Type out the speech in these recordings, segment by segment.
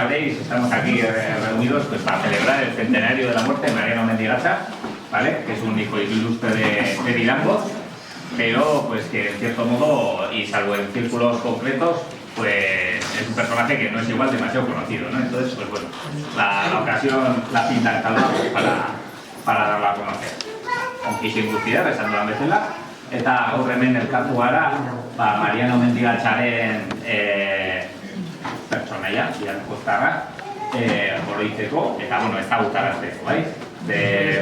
sabréis, estamos aquí reunidos pues, para celebrar el centenario de la muerte de Mariano Mendigacha, ¿vale? Que es un hijo ilustre de Vidango, pero pues que en cierto modo, y salvo en círculos concretos, pues es un personaje que no es igual demasiado conocido, ¿no? Entonces, pues bueno, la ocasión la pinta de tal lado para darla a conocer. Aunque sin guztia, besando la bezala, eta gaur hemen elkartu gara, Mariano Mendigatxaren pertsonaia, Vidankostarra, oroitzeko, eta bueno, ezagutarazteko, bai?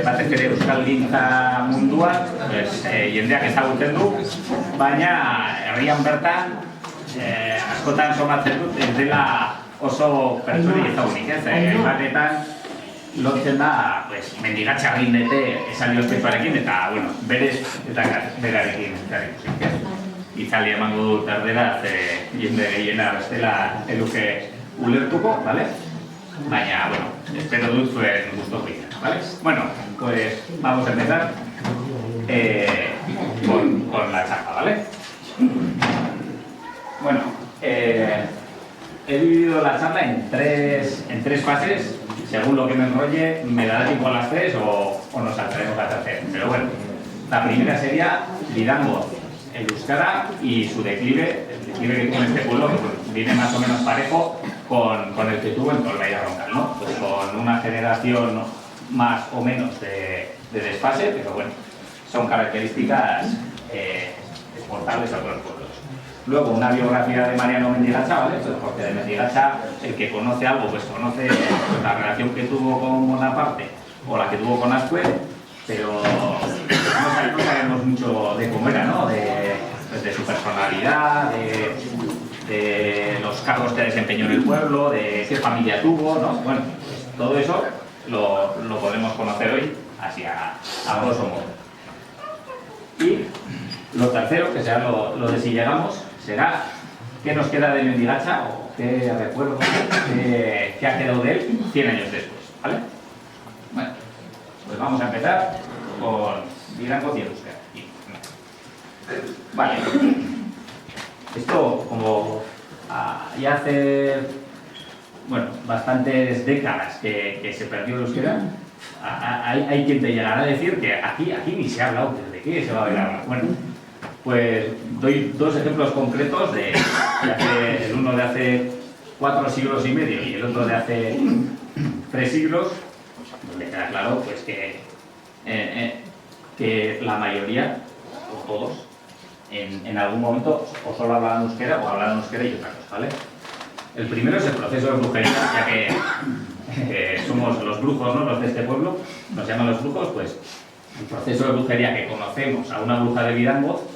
Batez ere Euskaldintza munduan, jendeak ezagutzen du, baina herrian bertan askotan somatzen dut ez dela oso pertsoni ezagunik, ez? Batetan lotzen da Mendigatxa rindete esaldi ospetsuarekin eta, bueno, berez eta berarekin zerrikusik, ez? Itzali emango dut erdera, jende gehiena bestela eluke ulertuko, ¿vale? Baina, bueno, espero dut zuen guztok egin, ¿vale? Bueno, pues vamos a empezar con la charla, ¿vale? Bueno, he dividido la charla en tres fases. Según lo que me enrolle, me dará tiempo a las tres o nos saltaremos a la tercera. Pero bueno, la primera sería Vidango, el euskara y su declive, el declive que tiene este pueblo, que pues, viene más o menos parejo con el que tuvo en Tolbaida Roncal, ¿no? Pues con una generación más o menos de desfase, pero bueno, son características exportables a otros pueblos. Luego, una biografía de Mariano Mendigacha, ¿vale? Porque de Mendigacha, el que conoce algo, pues conoce la relación que tuvo con Bonaparte o la que tuvo con Ascue, pero no sabemos mucho de cómo era, ¿no? De su personalidad, de los cargos que desempeñó en el pueblo, de qué familia tuvo, ¿no? Bueno, pues todo eso lo podemos conocer hoy, así a grosso modo. Y lo tercero, que será lo de si llegamos, será qué nos queda de Mendigacha o qué recuerdo, qué ha quedado de él 100 años después, ¿vale? Bueno, pues vamos a empezar con Vidango y Euskera. Vale, esto como ya hace, bueno, bastantes décadas que se perdió el euskera, hay quien te llegará a decir que aquí ni se ha hablado, ¿de qué se va a hablar? Bueno, pues doy dos ejemplos concretos el uno de hace 4 siglos y medio y el otro de hace 3 siglos, donde queda claro pues que la mayoría, o todos, en algún momento o solo hablaban euskera o hablaban euskera y otra cosa, ¿vale? El primero es el proceso de brujería, ya que somos los brujos, ¿no? Los de este pueblo, nos llaman los brujos, pues el proceso de brujería que conocemos a una bruja de Vidango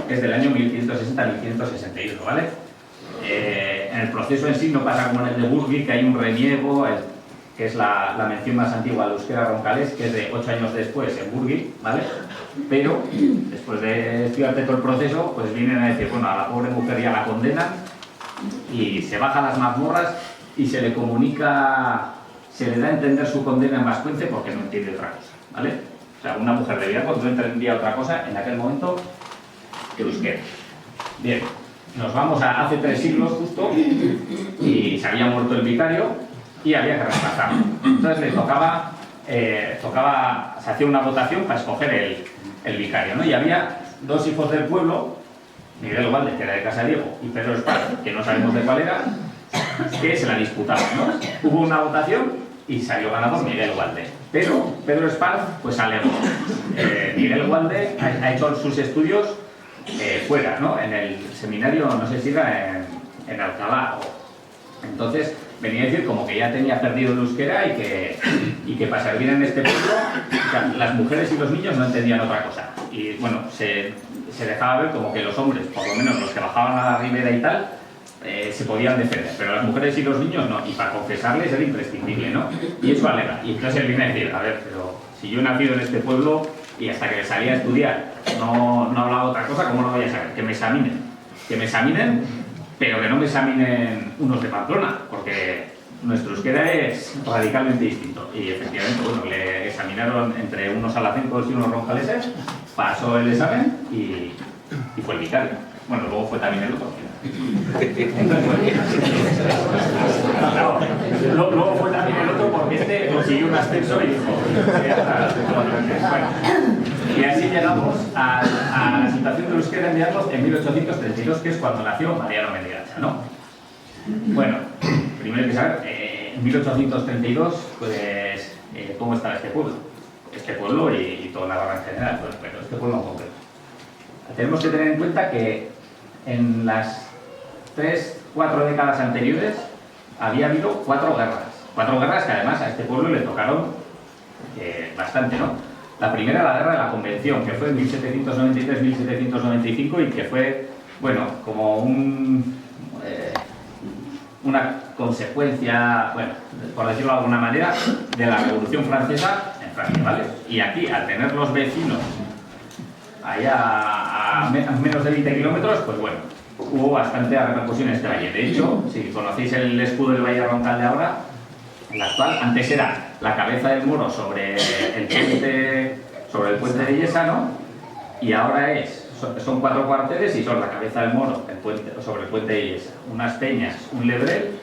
es del año 1560-1561, ¿vale? En el proceso en sí no pasa como en el de Burgui, que hay un reniego, que es la mención más antigua al euskera roncalés, que es de 8 años después en Burgui, ¿vale? Pero después de estudiarte todo el proceso, pues vienen a decir, bueno, a la pobre mujer ya la condenan y se baja a las mazmorras y se le comunica, se le da a entender su condena en vascuence porque no entiende otra cosa, ¿vale? O sea, una mujer de Vidango no entendía otra cosa en aquel momento que euskera. Bien, nos vamos a hace 3 siglos justo y se había muerto el vicario y había que reemplazarlo. Entonces le tocaba, se hacía una votación para escoger el vicario, ¿no? Y había 2 hijos del pueblo, Miguel Ugalde, que era de Casariego, y Pedro Espar, que no sabemos de cuál era, que se la disputaban, ¿no? Hubo una votación y salió ganador Miguel Ugalde. Pero Pedro Espar, pues alegó. Miguel Ugalde ha hecho sus estudios fuera, ¿no? En el seminario, no sé si era en Alcalá. Entonces, venía a decir como que ya tenía perdido el euskera y que para servir en este pueblo, o sea, las mujeres y los niños no entendían otra cosa. Y bueno, se dejaba ver como que los hombres, por lo menos los que bajaban a la ribera y tal, se podían defender, pero las mujeres y los niños no, y para confesarles era imprescindible, ¿no? Y eso alega. Y entonces él viene a decir, a ver, pero si yo he nacido en este pueblo y hasta que salía a estudiar no hablaba otra cosa, ¿cómo lo voy a saber? Que me examinen, pero que no me examinen unos de Pamplona, porque nuestro euskera es radicalmente distinto. Y efectivamente, bueno, le examinaron entre unos alacencos y unos roncaleses, pasó el examen y fue el vicario. Bueno, luego fue también el otro. Entonces, bueno, un ascenso y dijo, bueno, y así llegamos a la situación del euskera en Villargoz en 1832, que es cuando nació Mariano Mendigacha, ¿no? Bueno, primero hay que saber, en 1832, pues, ¿cómo estaba este pueblo? Este pueblo y toda Navarra en general, pues, pero este pueblo en concreto. Tenemos que tener en cuenta que en las 3-4 décadas anteriores había habido 4 guerras. 4 guerras que además a este pueblo le tocaron bastante, ¿no? La primera, la guerra de la Convención, que fue en 1793-1795 y que fue, bueno, como una consecuencia, bueno, por decirlo de alguna manera, de la Revolución Francesa en Francia, ¿vale? Y aquí, al tener los vecinos allá a menos de 20 kilómetros, pues bueno, hubo bastante repercusión en este valle. De hecho, si conocéis el escudo del Valle Roncal de ahora, el actual, antes era la cabeza del moro sobre el puente de Illesa, ¿no? Y ahora son 4 cuarteles y son la cabeza del moro sobre el puente de Illesa, unas peñas, un lebrel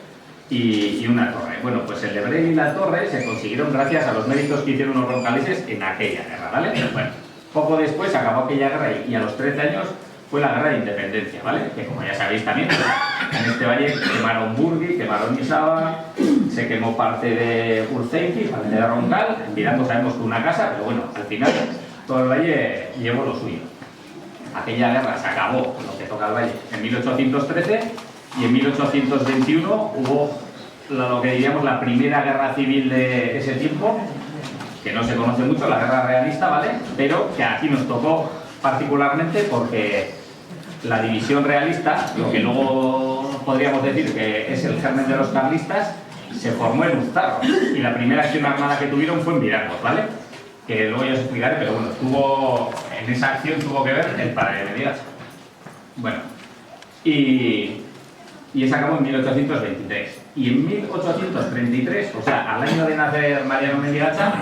y una torre. Bueno, pues el lebrel y la torre se consiguieron gracias a los méritos que hicieron los roncaleses en aquella guerra, ¿vale? Bueno, poco después acabó aquella guerra y a los 13 años fue la guerra de independencia, ¿vale? Que como ya sabéis también, en este valle quemaron Burgui, quemaron Isaba, se quemó parte de Urceinki, parte de Roncal, en Virango sabemos que una casa, pero bueno, al final todo el valle llevó lo suyo. Aquella guerra se acabó, lo que toca al valle, en 1813 y en 1821 hubo lo que diríamos la primera guerra civil de ese tiempo, que no se conoce mucho, la guerra realista, ¿vale? Pero que aquí nos tocó particularmente porque la división realista, lo que luego podríamos decir que es el germen de los carlistas, se formó en Uztarro y la primera acción armada que tuvieron fue en Virango, ¿vale? Que luego ya os explicaré, pero bueno, en esa acción tuvo que ver el padre de Mendigacha. Bueno, y esa acabó en 1823. Y en 1833, o sea, al año de nacer Mariano Mendigacha,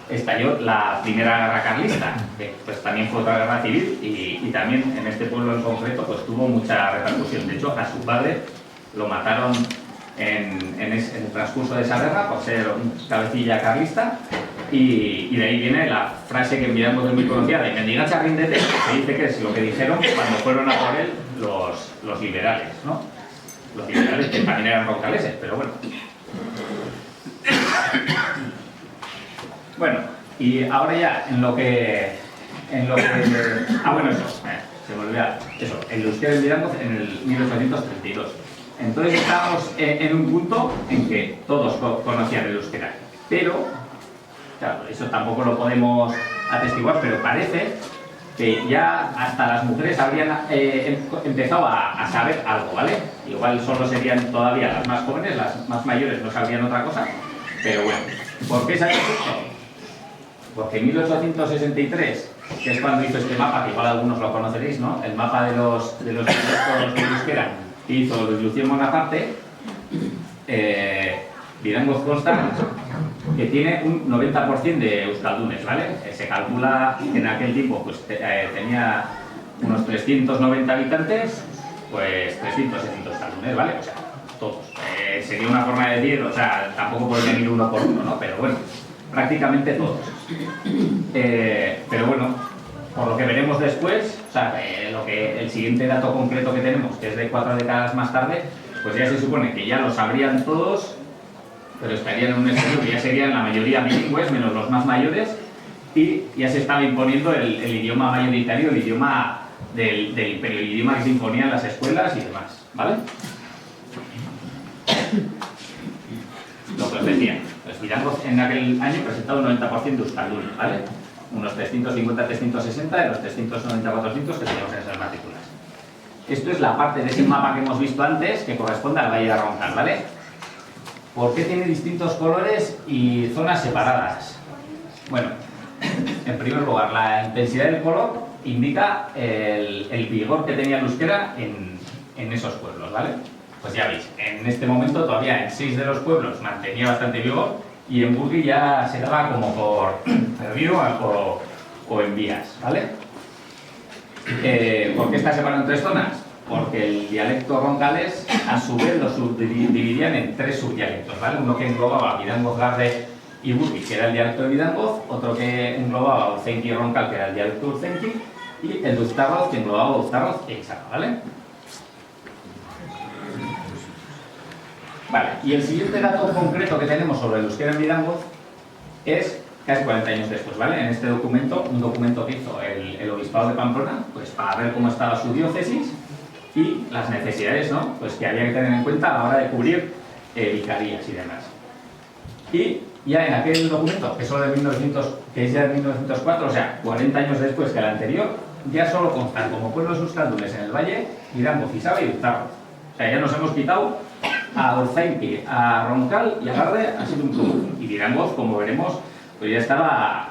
estalló la primera guerra carlista, que pues también fue otra guerra civil y también en este pueblo en concreto pues tuvo mucha repercusión. De hecho, a su padre lo mataron en el transcurso de esa guerra por ser un cabecilla carlista y de ahí viene la frase que enviamos de muy conocida de Mendigacha ríndete, que se dice que es lo que dijeron cuando fueron a por él los liberales, ¿no? Los liberales que también eran roncaleses, pero bueno. Bueno, y ahora ya en lo que bueno, eso, se me olvidaba, eso, el euskera en Virango en el 1832. Entonces estábamos en un punto en que todos conocían el euskera, pero, claro, eso tampoco lo podemos atestiguar, pero parece que ya hasta las mujeres habrían empezado a saber algo, ¿vale? Igual solo serían todavía las más jóvenes, las más mayores no sabrían otra cosa, pero bueno, ¿por qué sabéis esto? Porque en 1863, que es cuando hizo este mapa, que igual algunos lo conoceréis, ¿no? El mapa de los dialectos de euskera que hizo Luis Lucien Bonaparte, Virango consta que tiene un 90% de euskaldunes, ¿vale? Se calcula que en aquel tiempo pues, tenía unos 390 habitantes, pues 300 euskaldunes, ¿vale? O sea, todos. Sería una forma de decir, o sea, tampoco podría ir uno por uno, ¿no? Pero bueno, prácticamente todos. Pero bueno, por lo que veremos después, o sea, el siguiente dato concreto que tenemos, que es de 4 décadas más tarde, pues ya se supone que ya lo sabrían todos, pero estarían en un escenario que ya serían la mayoría bilingües, menos los más mayores, y ya se estaba imponiendo el idioma mayoritario, el idioma del imperio, el idioma que se imponía en las escuelas y demás, ¿vale? Lo que os decía, pues Virango en aquel año presentaba un 90% de euskaldunes, ¿vale? Unos 350, 360 de los 390, 400 que teníamos en esas matrículas. Esto es la parte de ese mapa que hemos visto antes que corresponde al Valle de Roncal, ¿vale? ¿Por qué tiene distintos colores y zonas separadas? Bueno, en primer lugar, la intensidad del color indica el vigor que tenía el euskera en esos pueblos, ¿vale? Pues ya veis, en este momento todavía en 6 de los pueblos mantenía bastante vigor y en Burgui ya se daba como por perdido o en vías, ¿vale? ¿Por qué está separado en 3 zonas? Porque el dialecto roncalés a su vez lo subdividían en 3 subdialectos, ¿vale? Uno que englobaba Virango, Garde y Burri, que era el dialecto de Vidangoz, otro que englobaba Urzainqui y Roncal, que era el dialecto de Urzainqui, y el de Uztarroz, que englobaba Uztarroz y Eizaga, ¿vale? Vale, y el siguiente dato concreto que tenemos sobre el euskera en Vidangoz es casi 40 años después, ¿vale? En este documento, un documento que hizo el Obispado de Pamplona, pues para ver cómo estaba su diócesis y las necesidades, ¿no? Pues que había que tener en cuenta a la hora de cubrir vicarías y demás. Y ya en aquel documento, que es de 1904, o sea, 40 años después que el anterior, ya solo constan como pueblos euskaldunes en el valle, Vidangoz, Izaba y Uztarroz. O sea, ya nos hemos quitado a Urzainqui, a Roncal y a Garde, ha sido un club. Y Vidangoz, como veremos, pues ya estaba,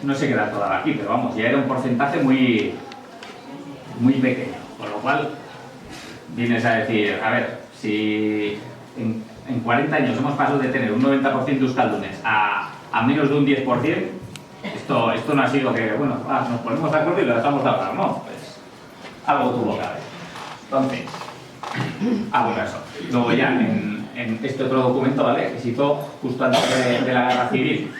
no sé qué dato daba aquí, pero vamos, ya era un porcentaje muy pequeño. Con lo cual, vienes a decir, a ver, si en 40 años hemos pasado de tener un 90% de euskaldunes a menos de un 10%, esto no ha sido que, bueno, nos ponemos de acuerdo y lo dejamos de hablar, ¿no? Pues algo tuvo que haber. Entonces, bueno, eso. Luego ya, en este otro documento, ¿vale? Que se hizo justo antes de la Guerra Civil,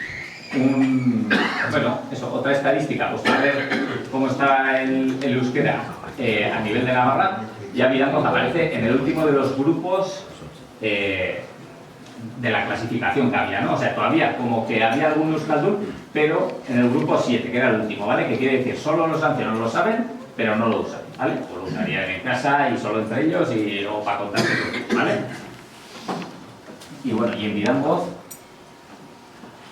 bueno, eso, otra estadística, pues para ver cómo está el euskera a nivel de Navarra, ya Vidangoz aparece en el último de los grupos de la clasificación que había, ¿no? O sea, todavía como que había algún euskaldun, pero en el grupo 7, que era el último, ¿vale? Que quiere decir, solo los ancianos lo saben, pero no lo usan, ¿vale? Pues lo usarían en casa y solo entre ellos o para contarse, ¿vale? Y bueno, y en Vidangoz,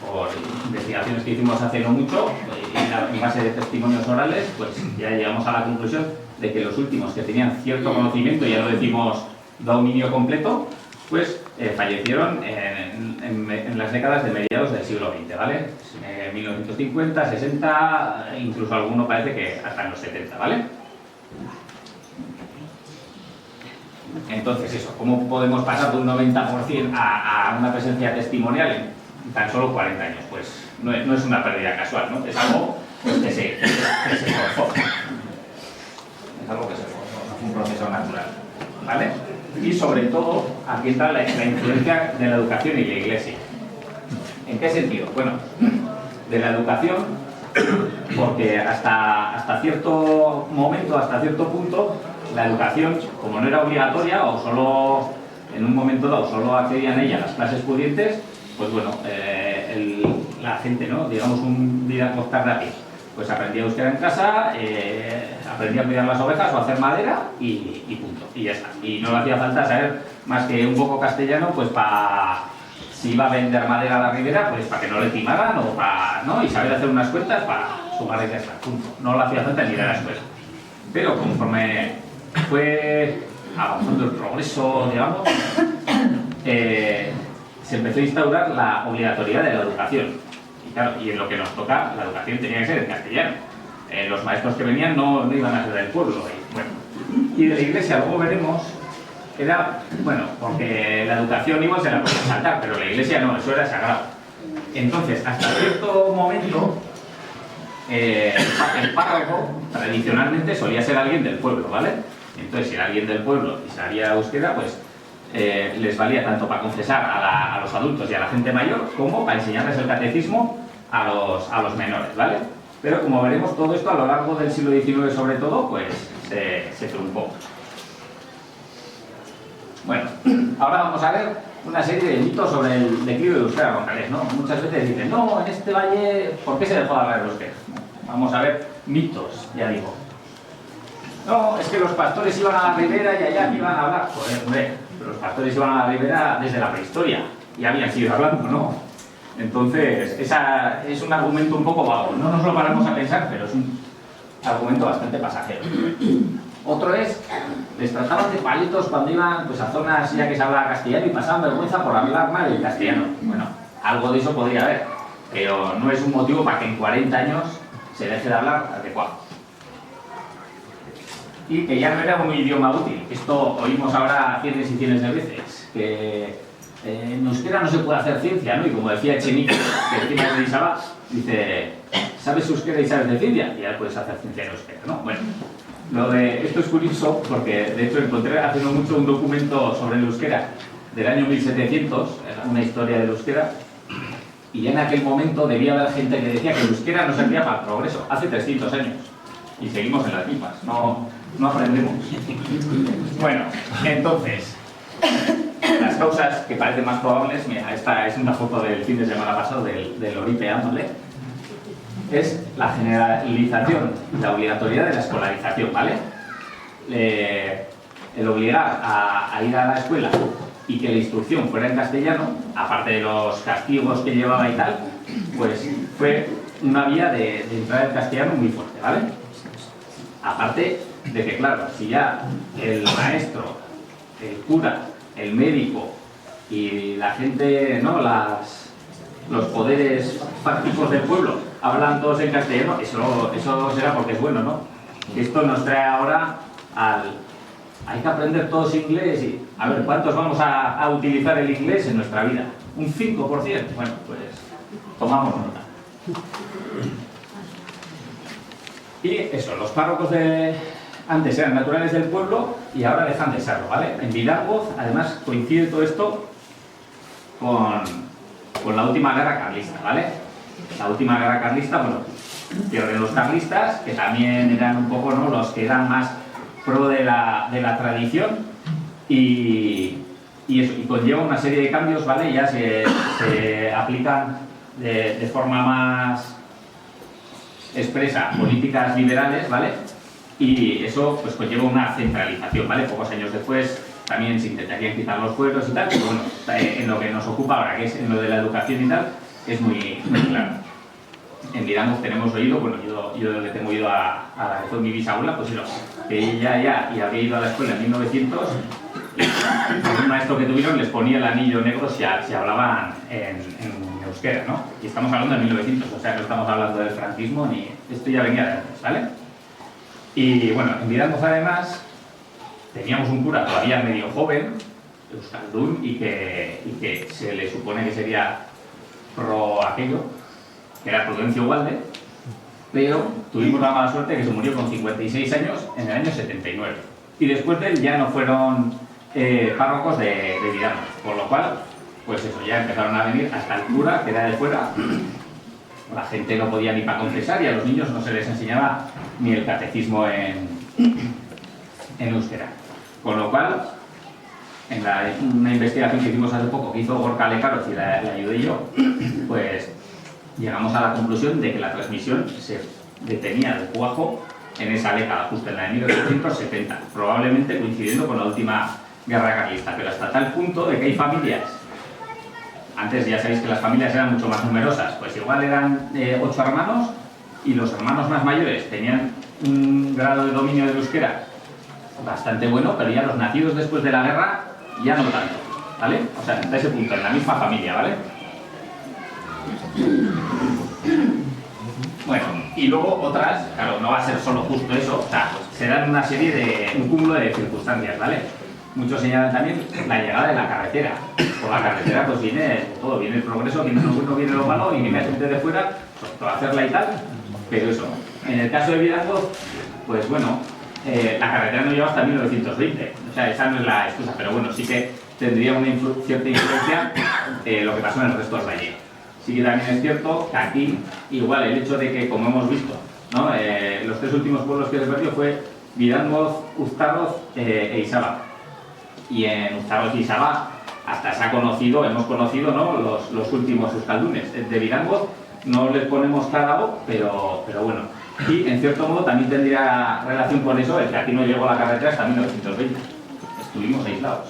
por investigaciones que hicimos hace no mucho, y en base de testimonios orales, pues ya llegamos a la conclusión de que los últimos que tenían cierto conocimiento, ya lo decimos dominio completo, pues fallecieron en las décadas de mediados del siglo XX, ¿vale? 1950, 60, incluso alguno parece que hasta en los 70, ¿vale? Entonces eso, ¿cómo podemos pasar de un 90% a una presencia testimonial en tan solo 40 años? Pues no es una pérdida casual, ¿no? Es algo pues, que se esforzó. Es algo que se esforzó, no fue un proceso natural, ¿vale? Y sobre todo, aquí está la influencia de la educación y la Iglesia. ¿En qué sentido? Bueno, de la educación, porque hasta cierto momento, hasta cierto punto, la educación, como no era obligatoria o solo en un momento dado solo accedían a ella las clases pudientes, pues bueno, la gente, ¿no? Digamos un Vidangoz tardío, pues aprendía euskera en casa, aprendía a cuidar las ovejas o a hacer madera y punto, y ya está. Y no le hacía falta saber más que un poco castellano, pues para si iba a vender madera a la ribera, pues para que no le timaran o para, ¿no? Y saber hacer unas cuentas para sumar y ya está, punto. No le hacía falta ni ir a la escuela. Pero conforme fue avanzando el progreso, digamos, se empezó a instaurar la obligatoriedad de la educación. Y claro, y en lo que nos toca, la educación tenía que ser en castellano. Los maestros que venían no iban a ser del pueblo. Y, bueno, y de la Iglesia, luego veremos, era, bueno, porque la educación igual se la podía saltar, pero la Iglesia no, eso era sagrado. Entonces, hasta cierto momento, el párroco tradicionalmente solía ser alguien del pueblo, ¿vale? Entonces, si era alguien del pueblo y sabía euskera, pues les valía tanto para confesar a los adultos y a la gente mayor como para enseñarles el catecismo a los menores, ¿vale? Pero como veremos, todo esto a lo largo del siglo XIX sobre todo, pues se truncó. Bueno, ahora vamos a ver una serie de mitos sobre el declive de euskera ronjalés, ¿no? Muchas veces dicen, no, en este valle, ¿por qué se dejó de hablar el euskera? Vamos a ver mitos, ya digo. No, es que los pastores iban a la ribera y allá iban a hablar. Joder, hombre, pero los pastores iban a la ribera desde la prehistoria y habían seguido hablando, ¿no? Entonces, es un argumento un poco vago. No nos lo paramos a pensar, pero es un argumento bastante pasajero. Otro es, les trataban de palitos cuando iban pues, a zonas ya que se hablaba castellano y pasaban vergüenza por hablar mal el castellano. Bueno, algo de eso podría haber, pero no es un motivo para que en 40 años se deje de hablar adecuado. Y que ya no era un idioma útil. Esto oímos ahora cientos y cientos de veces, que en euskera no se puede hacer ciencia, ¿no? Y como decía Echenique, que encima de Isaba, dice, ¿sabes euskera y sabes de ciencia? Y ya puedes hacer ciencia en euskera, ¿no? Bueno, esto es curioso porque de hecho encontré hace no mucho un documento sobre el euskera del año 1700, una historia del euskera, Y ya en aquel momento debía haber gente que decía que el euskera no servía para el progreso, hace 300 años. Y seguimos en las mismas, no aprendemos. Bueno, entonces, las causas que parecen más probables, mira, esta es una foto del fin de semana pasado del Oripean, ¿vale? Es la generalización y la obligatoriedad de la escolarización, ¿vale? El obligar a ir a la escuela y que la instrucción fuera en castellano, aparte de los castigos que llevaba y tal, pues fue una vía de entrar el castellano muy fuerte, ¿vale? Aparte de que, claro, si ya el maestro, el cura, el médico y la gente, ¿no?, los poderes fácticos del pueblo hablan todos en castellano, eso será porque es bueno, ¿no? Esto nos trae ahora hay que aprender todos inglés y a ver cuántos vamos a utilizar el inglés en nuestra vida. Un 5%. Bueno, pues tomamos nota. Y eso, los párrocos antes eran naturales del pueblo y ahora dejan de serlo, ¿vale? En Vilarboz, además, coincide todo esto con la última guerra carlista, ¿vale? La última guerra carlista, bueno, pierden los carlistas, que también eran un poco, ¿no?, los que eran más pro de la tradición y eso, y conlleva una serie de cambios, ¿vale? Ya se aplican de forma más expresa políticas liberales, ¿vale? Y eso pues conlleva una centralización, ¿vale? Pocos años después también se intentarían quitar los fueros y tal, pero bueno, en lo que nos ocupa ahora, que es en lo de la educación y tal, es muy claro. En Vilarboz tenemos oído, bueno, yo le tengo oído a la que fue mi bisabuela, pues eso, que ella y había ido a la escuela en 1900 y un maestro que tuvieron les ponía el anillo negro si hablaban en euskera, ¿no? Y estamos hablando de 1900, o sea, no estamos hablando del franquismo ni... Esto ya venía de antes, ¿vale? Y bueno, en Vilarboz además teníamos un cura todavía medio joven, euskaldun, y que se le supone que sería pro aquello, que era Prudencio Ugalde, pero tuvimos la mala suerte que se murió con 56 años en el año 79. Y después de él ya no fueron párrocos de Vilarboz, por lo cual, pues eso, ya empezaron a venir hasta el cura, que era de fuera. La gente no podía ni para confesar y a los niños no se les enseñaba ni el catecismo en euskera. Con lo cual, en una investigación que hicimos hace poco, que hizo Gorka Lecaroz y la ayudé yo, pues llegamos a la conclusión de que la transmisión se detenía del cuajo en esa década, justo en la de 1870, probablemente coincidiendo con la última guerra carlista, pero hasta tal punto de que hay familias, antes ya sabéis que las familias eran mucho más numerosas, pues igual eran 8 hermanos y los hermanos más mayores tenían un grado de dominio del euskera bastante bueno, pero ya los nacidos después de la guerra ya no tanto, ¿vale? O sea, hasta ese punto, en la misma familia, ¿vale? Bueno, y luego otras, claro, no va a ser solo justo eso, o sea, se dan un cúmulo de circunstancias, ¿vale? Muchos señalan también la llegada de la carretera. Por la carretera pues viene todo, viene el progreso, viene lo bueno, viene lo malo, y viene gente de fuera pues, para hacerla y tal, pero eso. En el caso de Vilarboz, pues bueno, la carretera no llegó hasta 1920, o sea, esa no es la excusa, pero bueno, sí que tendría una cierta influencia lo que pasó en el resto del valle. Sí que también es cierto que aquí, igual, el hecho de que, como hemos visto, ¿no? Los 3 últimos pueblos que se perdió fue Vilarboz, Uztarroz e Izaba. Y en Uztarroz y Izaba hasta se ha conocido, hemos conocido, ¿no?, los últimos euskaldunes. De Vilarboz no les ponemos cada voz, pero bueno. Y en cierto modo también tendría relación con eso, el que aquí no llegó la carretera hasta 1920. Estuvimos aislados.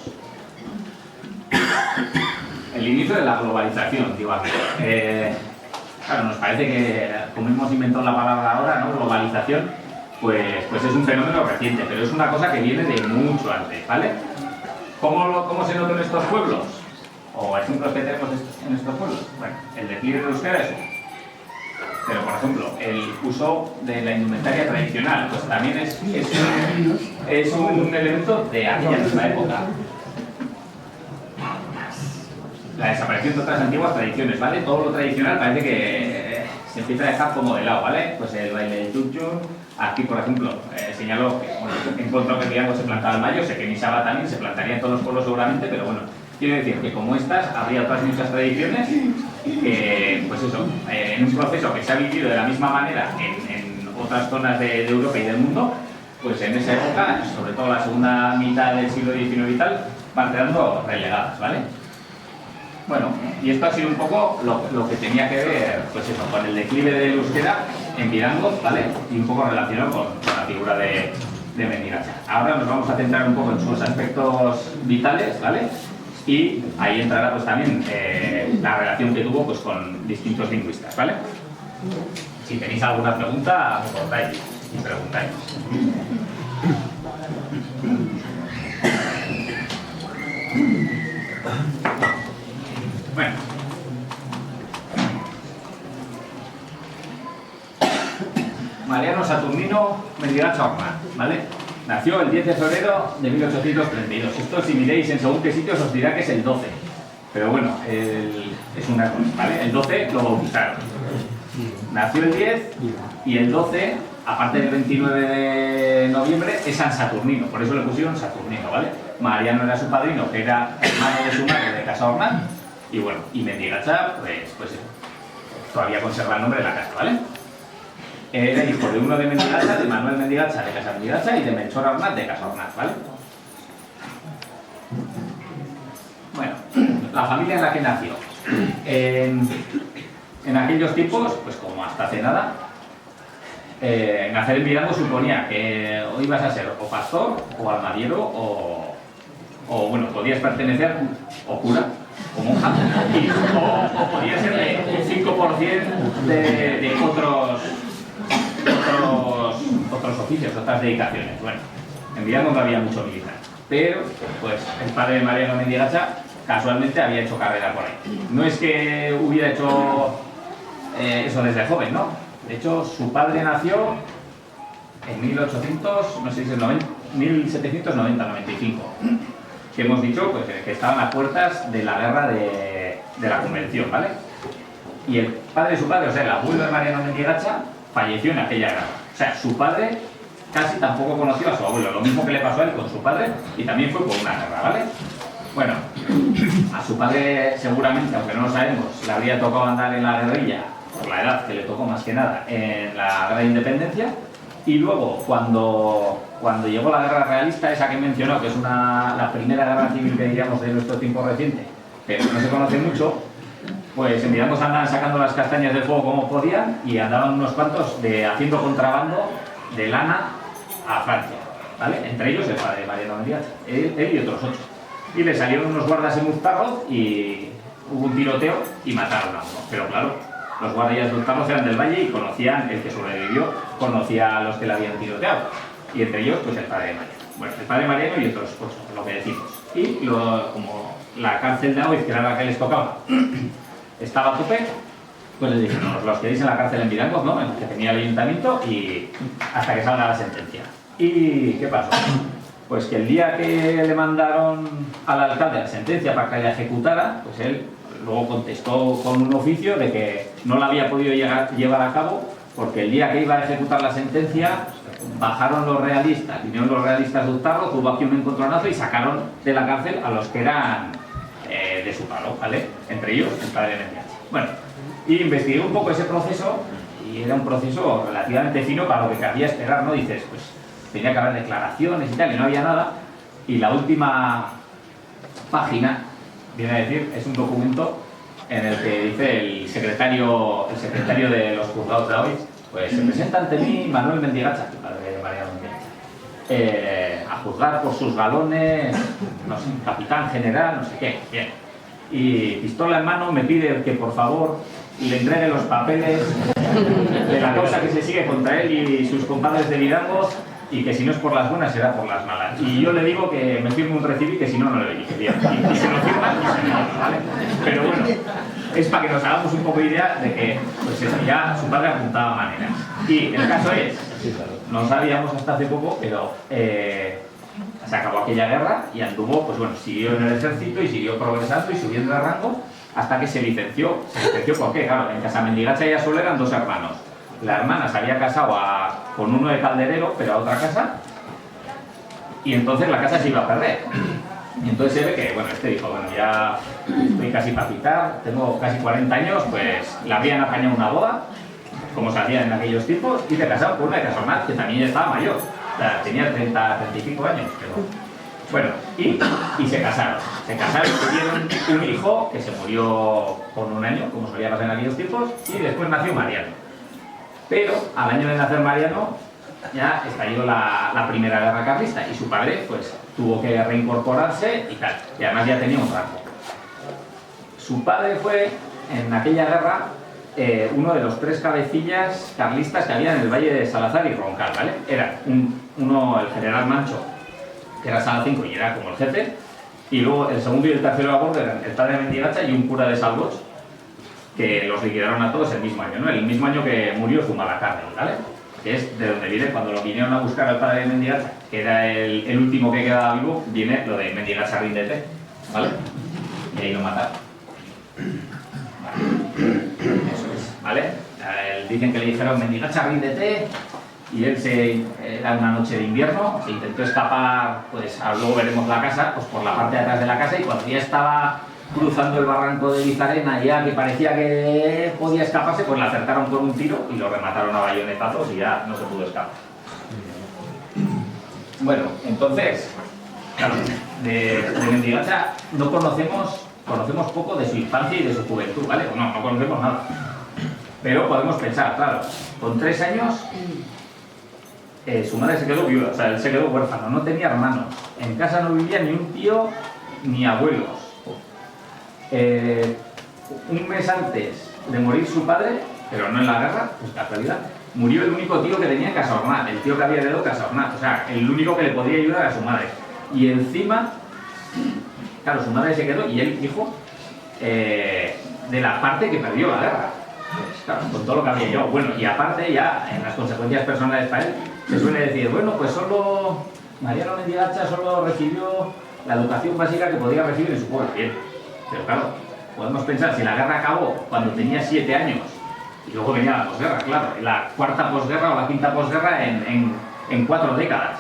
El inicio de la globalización, digo aquí. Claro, nos parece que, como hemos inventado la palabra ahora, ¿no?, globalización, pues es un fenómeno reciente, pero es una cosa que viene de mucho antes, ¿vale? ¿Cómo se nota en estos pueblos? O ejemplos que tenemos en estos pueblos. Bueno, el declive de euskera es uno. Pero, por ejemplo, el uso de la indumentaria tradicional, pues también es un elemento de aquella misma época. La desaparición de otras antiguas tradiciones, ¿vale? Todo lo tradicional parece que se empieza a dejar como de lado, ¿vale? Pues el baile del chuchun, aquí, por ejemplo, señaló que, bueno, encontró que en Vilarboz se plantaba el mayo, sé que en Izaba también se plantaría en todos los pueblos seguramente, pero bueno, quiero decir que como estas, habría otras muchas tradiciones pues eso, en un proceso que se ha vivido de la misma manera en otras zonas de Europa y del mundo, pues en esa época, sobre todo la segunda mitad del siglo XIX y tal, van quedando relegadas, ¿vale? Bueno, y esto ha sido un poco lo que tenía que ver, pues eso, con el declive del euskera en Mirangos, ¿vale? Y un poco relacionado con la figura de Mendigacha. Ahora nos vamos a centrar un poco en sus aspectos vitales, ¿vale? Y ahí entrará pues también la relación que tuvo pues con distintos lingüistas, ¿vale? Si tenéis alguna pregunta, me cortáis y preguntáis. Bueno. Mariano Saturnino Mendigacha Ornat, ¿vale? Nació el 10 de febrero de 1832. Esto, si miréis en según qué sitios, os dirá que es el 12. Pero bueno, es un error, ¿vale? El 12 lo bautizaron. Nació el 10 y el 12, aparte del 29 de noviembre, es San Saturnino. Por eso le pusieron Saturnino, ¿vale? Mariano era su padrino, que era hermano de su madre de Casa Ornat. Y bueno, y Mendigacha, pues todavía conserva el nombre de la casa, ¿vale? Era hijo de uno de Mendigacha, de Manuel Mendigacha de Casa Mendigacha y de Melchor Ornat de Casa Ornat, ¿vale? Bueno, la familia en la que nació. En aquellos tiempos, pues como hasta hace nada, nacer en Mirangos suponía que o ibas a ser o pastor, o almadero, o bueno, podías pertenecer o cura, o monja, o podías ser de un 5% de otros oficios, otras dedicaciones. Bueno, en Mirangos no había mucho militar, pero pues el padre de Mariano Mendigacha casualmente había hecho carrera por ahí. No es que hubiera hecho eso desde joven, ¿no? De hecho, su padre nació en 1800, no sé si es 1790-95, que hemos dicho pues, que estaban a puertas de la guerra de la Convención, ¿vale? Y el padre de su padre, o sea, el abuelo de Mariano Mendigacha, falleció en aquella guerra. O sea, su padre casi tampoco conoció a su abuelo, lo mismo que le pasó a él con su padre, y también fue por una guerra, ¿vale? Bueno, a su padre seguramente, aunque no lo sabemos, le habría tocado andar en la guerrilla, por la edad que le tocó más que nada, en la guerra de independencia, y luego cuando llegó la guerra realista, esa que mencionó, que es la primera guerra civil que diríamos de nuestro tiempo reciente, pero no se conoce mucho, pues en Mirangos andaban sacando las castañas del fuego como podían y andaban unos cuantos haciendo contrabando de lana a Francia, ¿vale? Entre ellos el padre de Mariano Mendigacha, él y otros 8. Y le salieron unos guardas en Uztarroz y hubo un tiroteo y mataron a uno. Pero claro, los guardias de Uztarroz eran del Valle y conocían, el que sobrevivió, conocía a los que le habían tiroteado. Y entre ellos, pues el padre de Mariano. Bueno, el padre de Mariano y otros 8, lo que decimos. Y como la cárcel de Aoiz, que era la que les tocaba, estaba a tope, pues les dijeron, los queréis en la cárcel en Mirangos, ¿no? En la que tenía el ayuntamiento y hasta que salga la sentencia. ¿Y qué pasó? Pues que el día que le mandaron al alcalde la sentencia para que la ejecutara, pues él luego contestó con un oficio de que no la había podido llevar a cabo porque el día que iba a ejecutar la sentencia bajaron los realistas, vinieron los realistas de Uztarroz, hubo aquí un encontronazo y sacaron de la cárcel a los que eran de su palo, ¿vale? Entre ellos el padre de Mendigacha. Bueno, y investigué un poco ese proceso y era un proceso relativamente fino para lo que cabía esperar, ¿no? Dices, pues tenía que haber declaraciones y tal, y no había nada. Y la última página, viene a decir, es un documento en el que dice el secretario de los juzgados de Aoiz, pues se presenta ante mí Manuel Mendigacha, el padre de Mariano Mendigacha, a juzgar por sus galones, no sé, capitán general, no sé qué, bien. Y pistola en mano me pide que por favor le entregue los papeles de la causa que se sigue contra él y sus compadres de Mirangos y que si no es por las buenas será por las malas. Y yo le digo que me firme un recibí que si no, no le dije bien. Y se lo firma y se me va, ¿vale? Pero bueno, es para que nos hagamos un poco de idea de que pues eso, ya su padre apuntaba maneras. Y el caso es, no sabíamos hasta hace poco, pero se acabó aquella guerra y anduvo, pues bueno, siguió en el ejército y siguió progresando y subiendo de rango hasta que se licenció. ¿Se licenció por qué? Claro, en Casa Mendigacha ya solo eran 2 hermanos. La hermana se había casado con uno de Calderero, pero a otra casa, y entonces la casa se iba a perder. Y entonces se ve que, bueno, este dijo, bueno, ya estoy casi para quitar, tengo casi 40 años, pues le habrían apañado una boda, como se hacía en aquellos tiempos, y se casaron con una de Casornat, que también ya estaba mayor. O sea, tenía 30, 35 años, pero... Bueno, y se casaron. Se casaron, tuvieron un hijo que se murió con 1 año, como solía pasar en aquellos tiempos, y después nació Mariano. Pero al año de nacer Mariano ya estalló la primera guerra carlista y su padre pues tuvo que reincorporarse y tal. Y además ya tenía un rango. Su padre fue, en aquella guerra, uno de los 3 cabecillas carlistas que había en el Valle de Salazar y Roncal, ¿vale? Era uno, el general Mancho, que era Sala 5 y era como el jefe, y luego el segundo y el tercero a bordo eran el padre de Mendigacha y un cura de Salvoch, que los liquidaron a todos el mismo año, ¿no? El mismo año que murió Zumalacárregui, ¿vale? Que es de donde viene, cuando lo vinieron a buscar al padre de Mendigacha, que era el último que quedaba vivo, viene lo de Mendigacha ríndete, ¿vale? Y ahí lo mataron. Vale. Eso es, ¿vale? Dicen que le dijeron Mendigacha ríndete, y él era una noche de invierno, se intentó escapar, pues luego veremos la casa, pues por la parte de atrás de la casa, y cuando ya estaba cruzando el barranco de Lizarena, ya que parecía que podía escaparse, pues le acertaron con un tiro y lo remataron a bayonetazos y ya no se pudo escapar. Bueno, entonces, claro, de Mendigacha no conocemos poco de su infancia y de su juventud, ¿vale? No conocemos nada. Pero podemos pensar, claro, con 3 años su madre se quedó viuda, o sea, él se quedó huérfano, no tenía hermanos. En casa no vivía ni un tío ni abuelos. Un mes antes de morir su padre, pero no en la guerra, pues casualidad, murió el único tío que tenía en Casornat, el tío que había heredado Casornat, o sea, el único que le podía ayudar a su madre. Y encima, claro, su madre se quedó y él hijo de la parte que perdió la guerra. Pues, claro, con todo lo que había llevado. Bueno, y aparte ya, en las consecuencias personales para él, se suele decir, bueno, pues solo Mariano Mendigacha solo recibió la educación básica que podía recibir en su pueblo. Bien, pero claro, podemos pensar, si la guerra acabó cuando tenía 7 años, y luego venía la posguerra, claro, la 4ª posguerra o la 5ª posguerra en 4 décadas,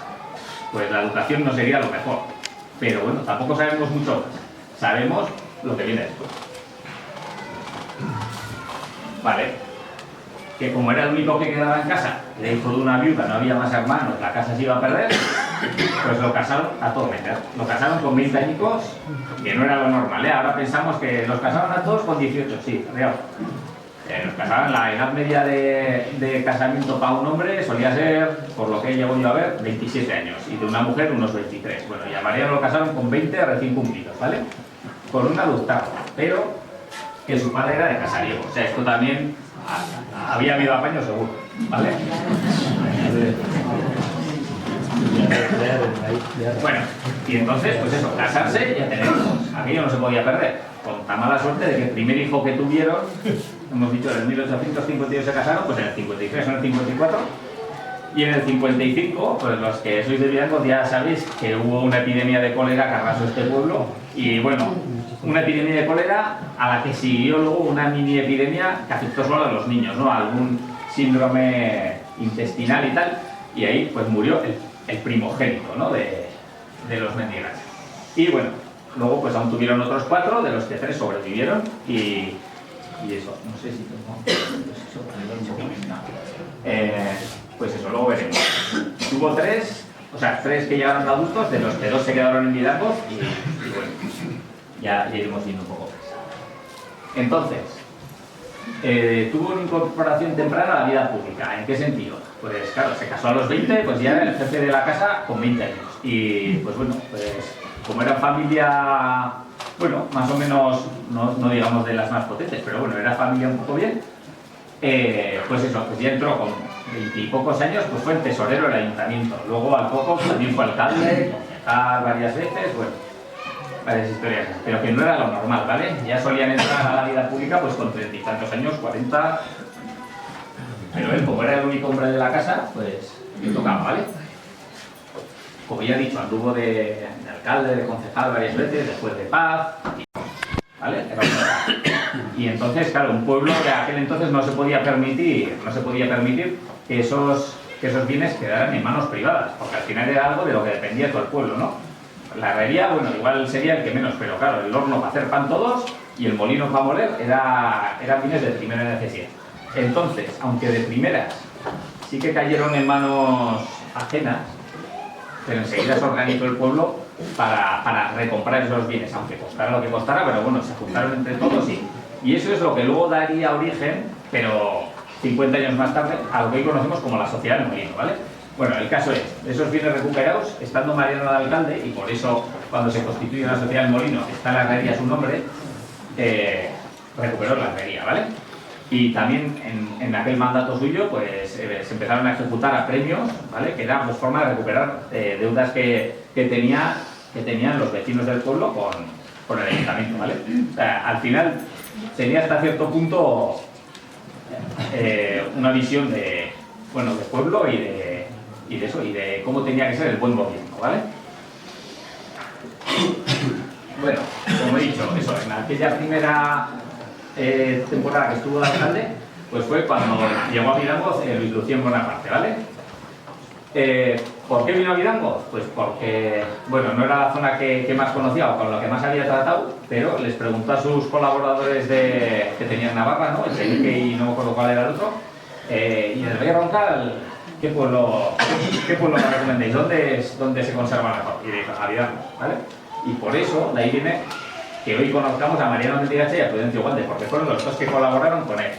pues la educación no sería lo mejor. Pero bueno, tampoco sabemos mucho más. Sabemos lo que viene después. Vale, que como era el único que quedaba en casa, era hijo de una viuda, no había más hermanos, la casa se iba a perder, pues lo casaron a todo meter. Lo casaron con 20 añicos, que no era lo normal, ¿eh? Ahora pensamos que los casaron a todos con 18, sí, real. Los casaban, la edad media de casamiento para un hombre solía ser, por lo que llevo yo a ver, 27 años, y de una mujer unos 23. Bueno, y a Mariano lo casaron con 20 recién cumplidos, ¿vale? Con una adoptada, pero que su padre era de Casariego. O sea, esto también había habido apaño seguro, ¿vale? Bueno, y entonces, pues eso, casarse y a tener hijos. Aquello no se podía perder. Con tan mala suerte de que el primer hijo que tuvieron, hemos dicho, en el 1852 se casaron, pues en el 53 o en el 54. Y en el 55, pues los que sois de Villancos ya sabéis que hubo una epidemia de cólera que arrasó este pueblo. Y bueno, una epidemia de cólera a la que siguió luego una mini epidemia que afectó solo a los niños, ¿no? Algún síndrome intestinal y tal. Y ahí pues murió el primogénito, ¿no? de los Mendigacha. Y bueno, luego pues aún tuvieron otros 4, de los que 3 sobrevivieron y eso, no sé si tengo... pues eso, luego veremos. Tuvo 3, o sea, 3 que llegaron a adultos, de los que 2 se quedaron en Villancos y bueno, ya iremos viendo un poco más. Entonces, tuvo una incorporación temprana a la vida pública. ¿En qué sentido? Pues claro, se casó a los 20, pues ya era el jefe de la casa con 20 años. Y pues bueno, pues como era familia, bueno, más o menos, no digamos de las más potentes, pero bueno, era familia un poco bien, pues eso, pues ya entró con 20 y pocos años, pues fue el tesorero del ayuntamiento. Luego al poco también fue alcalde, concejal varias veces, bueno, varias historias, pero que no era lo normal, ¿vale? Ya solían entrar a la vida pública pues con 30 y tantos años, 40, pero él, como era el único hombre de la casa, pues le tocaba, ¿vale? Como ya he dicho, anduvo de alcalde, de concejal varias veces, después de paz, ¿vale? Y entonces, claro, un pueblo de aquel entonces no se podía permitir que esos bienes quedaran en manos privadas, porque al final era algo de lo que dependía todo el pueblo, ¿no? La herrería, bueno, igual sería el que menos, pero claro, el horno para hacer pan todos y el molino para moler eran bienes de primera necesidad. Entonces, aunque de primeras sí que cayeron en manos ajenas, pero enseguida se organizó el pueblo para recomprar esos bienes, aunque costara lo que costara, pero bueno, se juntaron entre todos y eso es lo que luego daría origen, pero 50 años más tarde, a lo que hoy conocemos como la sociedad del molino, ¿vale? Bueno, el caso es, esos bienes recuperados, estando Mariano de alcalde, y por eso cuando se constituye la sociedad del molino está la herrería a su nombre, recuperó la herrería, ¿vale? Y también en aquel mandato suyo, pues se empezaron a ejecutar a premios, ¿vale? Que eran pues, formas de recuperar deudas que tenían los vecinos del pueblo con el ayuntamiento, ¿vale? O sea, al final sería hasta cierto punto una visión de pueblo y de eso, y de cómo tenía que ser el buen gobierno, ¿vale? Bueno, como he dicho, eso, en aquella primera temporada que estuvo de alcalde, pues fue cuando llegó a Vidango Luis Lucién Bonaparte, ¿vale? ¿Por qué vino a Vidango? Pues porque, bueno, no era la zona que más conocía o con la que más había tratado, pero les preguntó a sus colaboradores que tenían Navarra, ¿no? El Felipe y no me acuerdo cuál era el otro, y el rey Roncal, ¿qué pueblo me recomendáis? ¿Dónde se conserva mejor? Y dijo, a Vidango, ¿vale? Y por eso, de ahí viene que hoy conozcamos a Mariano Mendigacha y a Prudencio Walde, porque fueron los dos que colaboraron con él.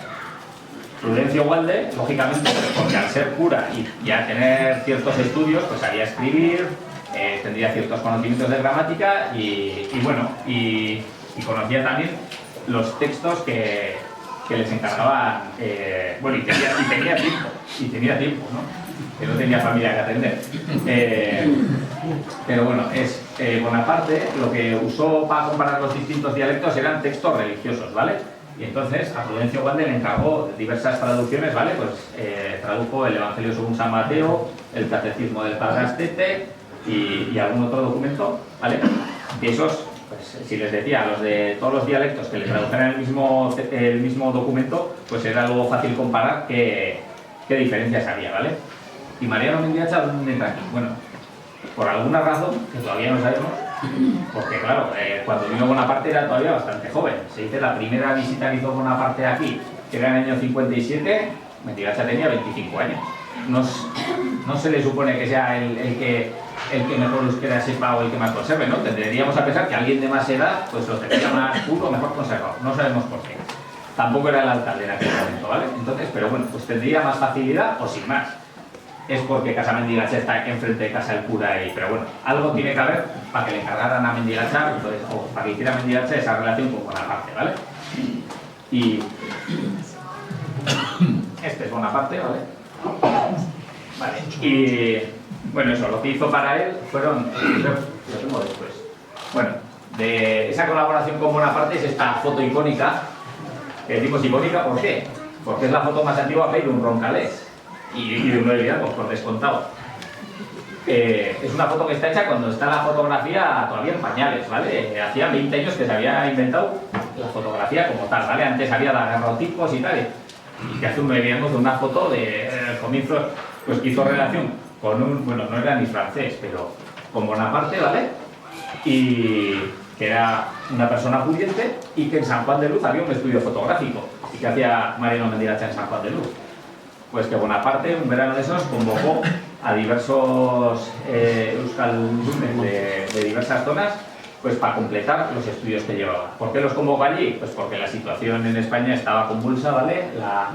Prudencio Walde, lógicamente, porque al ser cura y a tener ciertos estudios, pues sabía escribir, tendría ciertos conocimientos de gramática y conocía también los textos que les encargaban, bueno, y tenía tiempo, ¿no? Que no tenía familia que atender. Pero bueno, Bonaparte lo que usó para comparar los distintos dialectos eran textos religiosos, ¿vale? Y entonces a Prudencio Walde le encargó diversas traducciones, ¿vale? Pues tradujo el Evangelio según San Mateo, el Catecismo del Padre Astete y algún otro documento, ¿vale? Y esos, pues si les decía, los de todos los dialectos que le tradujeran el mismo documento, pues era algo fácil comparar qué diferencias había, ¿vale? Y Mariano Mendigacha, ¿dónde entra aquí? Bueno, por alguna razón, que todavía no sabemos, porque claro, cuando vino Bonaparte era todavía bastante joven. Se dice la primera visita que hizo Bonaparte aquí, que era en el año 57, Mendigacha tenía 25 años. No se le supone que sea el que mejor euskera sepa o el que más conserve, ¿no? Tendríamos a pensar que alguien de más edad pues lo tendría más puro, mejor conservado. No sabemos por qué. Tampoco era el alcalde en aquel momento, ¿vale? Entonces, pero bueno, pues tendría más facilidad o sin más. Es porque Casa Mendigacha está enfrente de casa del cura pero bueno, algo tiene que haber para que le encargaran a Mendigacha, entonces, o para que hiciera Mendigacha esa relación con Bonaparte, ¿vale? Y este es Bonaparte, ¿vale? Vale, y bueno, eso, lo que hizo para él fueron, lo tengo después, bueno, de esa colaboración con Bonaparte es esta foto icónica, que decimos icónica, ¿por qué? Porque es la foto más antigua que hay de un roncalés. Y de uno de Vidango, por descontado. Es una foto que está hecha cuando está la fotografía todavía en pañales, ¿vale? Hacía 20 años que se había inventado la fotografía como tal, ¿vale? Antes había daguerrotipos y tal, y que hace uno de Vidango de una foto del comienzo, pues que hizo relación con bueno, no era ni francés, pero con Bonaparte, ¿vale? Y que era una persona pudiente y que en San Juan de Luz había un estudio fotográfico. ¿Y que hacía Mariano Mendigacha en San Juan de Luz? Pues que Bonaparte, un verano de esos, convocó a diversos euskaldunes de diversas zonas pues para completar los estudios que llevaba. ¿Por qué los convocó allí? Pues porque la situación en España estaba convulsa, ¿vale? La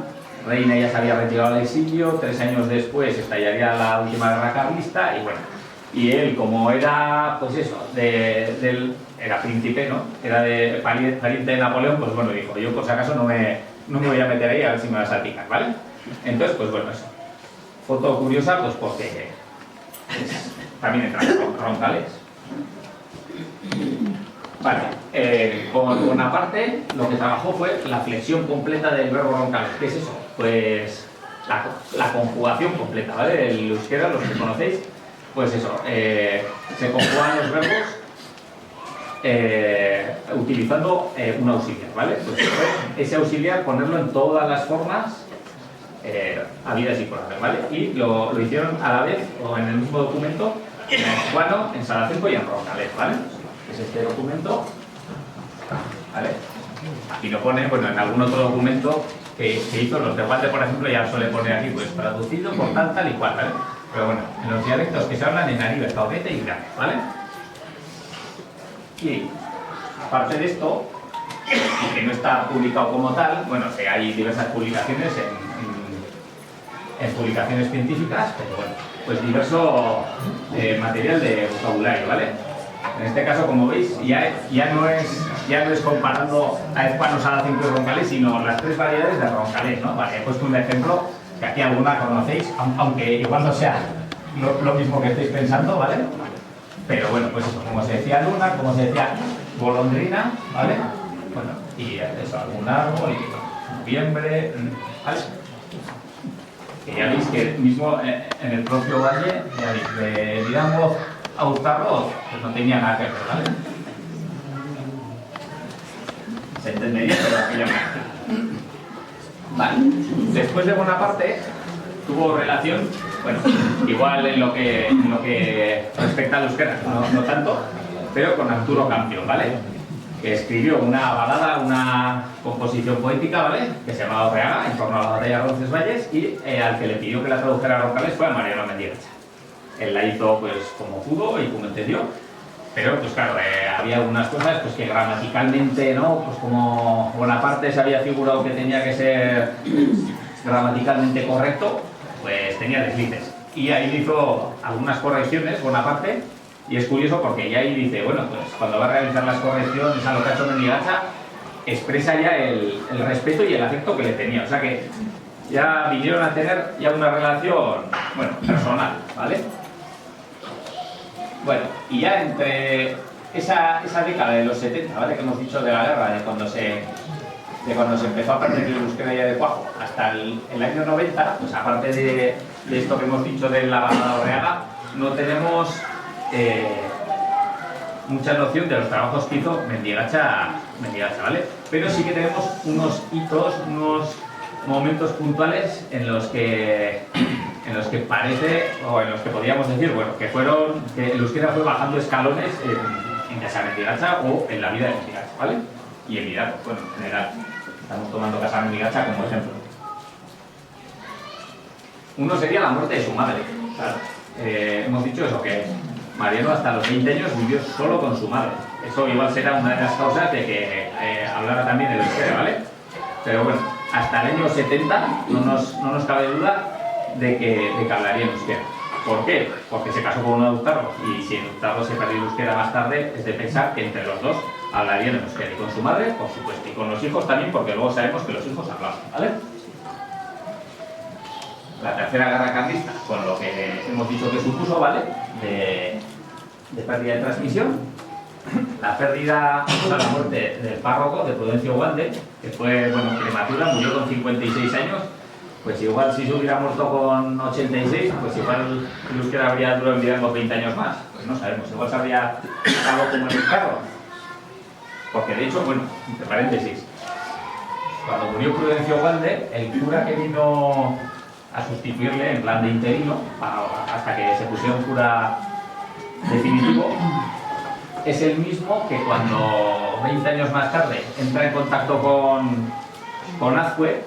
reina ya se había retirado al exilio, 3 años después estallaría la última guerra carlista y bueno, y él como era, pues eso, era príncipe, ¿no? Era de pariente de Napoleón, pues bueno, dijo, yo por si acaso no me voy a meter ahí a ver si me vas a picar, ¿vale? Entonces, pues bueno, eso. Foto curiosa, pues porque también entra roncales. Vale, con Bonaparte lo que trabajó fue la flexión completa del verbo roncales. ¿Qué es eso? Pues la conjugación completa, ¿vale? El euskera, los que conocéis, pues eso, se conjugan los verbos utilizando un auxiliar, ¿vale? Pues ese auxiliar ponerlo en todas las formas habidas y por haber, ¿vale? Y lo hicieron a la vez, o en el mismo documento, en Guano, en Salacenco y en Roncalet, ¿vale? Es este documento, ¿vale? Aquí lo pone, bueno, en algún otro documento que hizo, los de Gualde, por ejemplo, ya suele poner aquí, pues, traducido por tal y cual, ¿vale? Pero bueno, en los dialectos que se hablan en Aníbal, Caudete y Grande, ¿vale? Y, aparte de esto, que no está publicado como tal, bueno, hay diversas publicaciones en publicaciones científicas, pero bueno, pues diverso material de vocabulario, ¿vale? En este caso, como veis, ya no es comparando a Ezcuano, Salacenco y Roncalet, sino las tres variedades de Roncalet, ¿no? Vale, he puesto un ejemplo que aquí alguna conocéis, aunque igual no sea lo mismo que estáis pensando, ¿vale? Pero bueno, pues eso, como se decía luna, como se decía golondrina, ¿vale? Bueno, y eso, algún árbol, y noviembre, ¿vale? Que ya veis que mismo en el propio valle, ya veis, de Didango a Uztarroz, pues no tenía nada que ver, ¿vale? Se entendería, pero aquella parte. Vale. Después de Bonaparte tuvo relación, bueno, igual en lo que respecta al euskera, no tanto, pero con Arturo Campion, ¿vale? Que escribió una balada, una composición poética, ¿vale? Que se llamaba Orreaga, en torno a la batalla de Roncesvalles, y al que le pidió que la tradujera a Roncalet fue a Mariano Mendigacha. Él la hizo pues como pudo y como entendió, pero pues claro, había algunas cosas pues que gramaticalmente, ¿no? Pues como Bonaparte se había figurado que tenía que ser gramaticalmente correcto, pues tenía deslices. Y ahí hizo algunas correcciones Bonaparte, y es curioso porque ya ahí dice, bueno, pues cuando va a realizar las correcciones a lo que ha hecho Mendigacha, expresa ya el respeto y el afecto que le tenía. O sea que ya vinieron a tener ya una relación, bueno, personal, ¿vale? Bueno, y ya entre esa década de los 70, ¿vale? Que hemos dicho de la guerra, de cuando se empezó a perder el euskera ya de cuajo, hasta el año 90, pues aparte de esto que hemos dicho de la balada de Orreaga, no tenemos mucha noción de los trabajos que hizo Mendigacha, ¿vale? Pero sí que tenemos unos hitos, unos momentos puntuales en los que parece, o en los que podríamos decir, bueno, que el euskera fue bajando escalones en Casa Mendigacha o en la vida de Mendigacha, ¿vale? Y en vida, bueno, en general. Estamos tomando Casa Mendigacha como ejemplo. Uno sería la muerte de su madre. Claro. Hemos dicho eso, que Mariano hasta los 20 años vivió solo con su madre. Eso igual será una de las causas de que hablara también el euskera, ¿vale? Pero bueno, hasta el año 70 no nos cabe duda de que hablaría en euskera. ¿Por qué? Porque se casó con un Uztarro, y si en Uztarro se perdió el euskera más tarde, es de pensar que entre los dos hablarían en euskera. Y con su madre, por supuesto, y con los hijos también, porque luego sabemos que los hijos hablaban, ¿vale? La tercera guerra carlista, con lo que hemos dicho que supuso, ¿vale? De pérdida de transmisión. La pérdida, o sea, la muerte del párroco, de Prudencio Gualde, que fue, bueno, prematura, murió con 56 años. Pues igual si se hubiera muerto con 86, pues igual el euskera habría durado en vida con 20 años más. Pues no sabemos, igual se habría acabado como en el carro. Porque de hecho, bueno, entre paréntesis, cuando murió Prudencio Gualde, el cura que vino a sustituirle en plan de interino, hasta que se pusiera un cura definitivo, es el mismo que cuando 20 años más tarde entra en contacto con Azcue,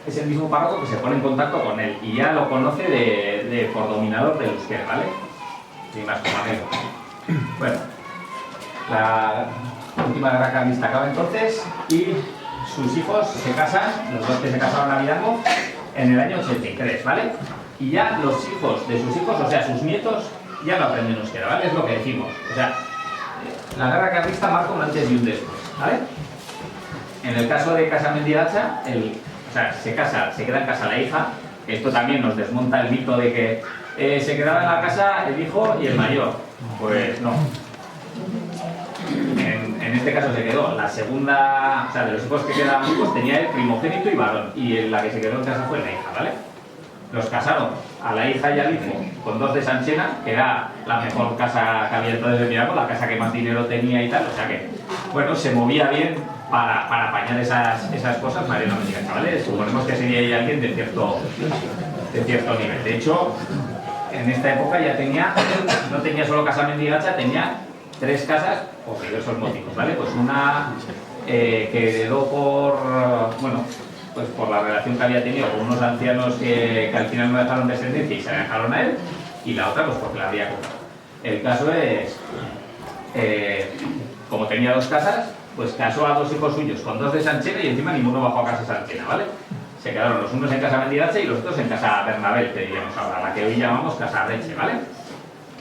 es el mismo párroco que se pone en contacto con él y ya lo conoce por dominador del euskera, ¿vale? Sin más como anécdota. Bueno, la última guerra carlista acaba entonces y sus hijos se casan, los dos que se casaron a Vidango, en el año 83, ¿vale? Y ya los hijos de sus hijos, o sea, sus nietos, ya no aprenden euskera, ¿vale? Es lo que decimos. O sea, la guerra carlista marca un antes y un después, ¿vale? En el caso de Casa Mendigacha, o sea, se queda en casa la hija. Esto también nos desmonta el mito de que se quedaba en la casa el hijo y el mayor. Pues no. En este caso se quedó la segunda, o sea, de los hijos que quedaban vivos tenía el primogénito y varón, y la que se quedó en casa fue la hija, ¿vale? Los casaron a la hija y al hijo con dos de Sanchena, que era la mejor casa que había entonces de Miraco, la casa que más dinero tenía y tal, o sea que, bueno, se movía bien para apañar esas cosas Mariano Mendigacha, ¿vale? Suponemos que sería ella alguien de cierto nivel. De hecho, en esta época ya tenía, no tenía solo casa Mendigacha, tenía 3 casas por diversos motivos, ¿vale? Pues una que heredó bueno, pues por la relación que había tenido con unos ancianos que al final no dejaron descendencia y se dejaron a él, y la otra pues porque la había comprado. El caso es, como tenía 2 casas, pues casó a 2 hijos suyos con 2 de Sanchena y encima ninguno bajó a casa Sanchena, ¿vale? Se quedaron los unos en casa Mendigacha y los otros en casa Bernabel, que diríamos ahora, la que hoy llamamos casa Reche, ¿vale?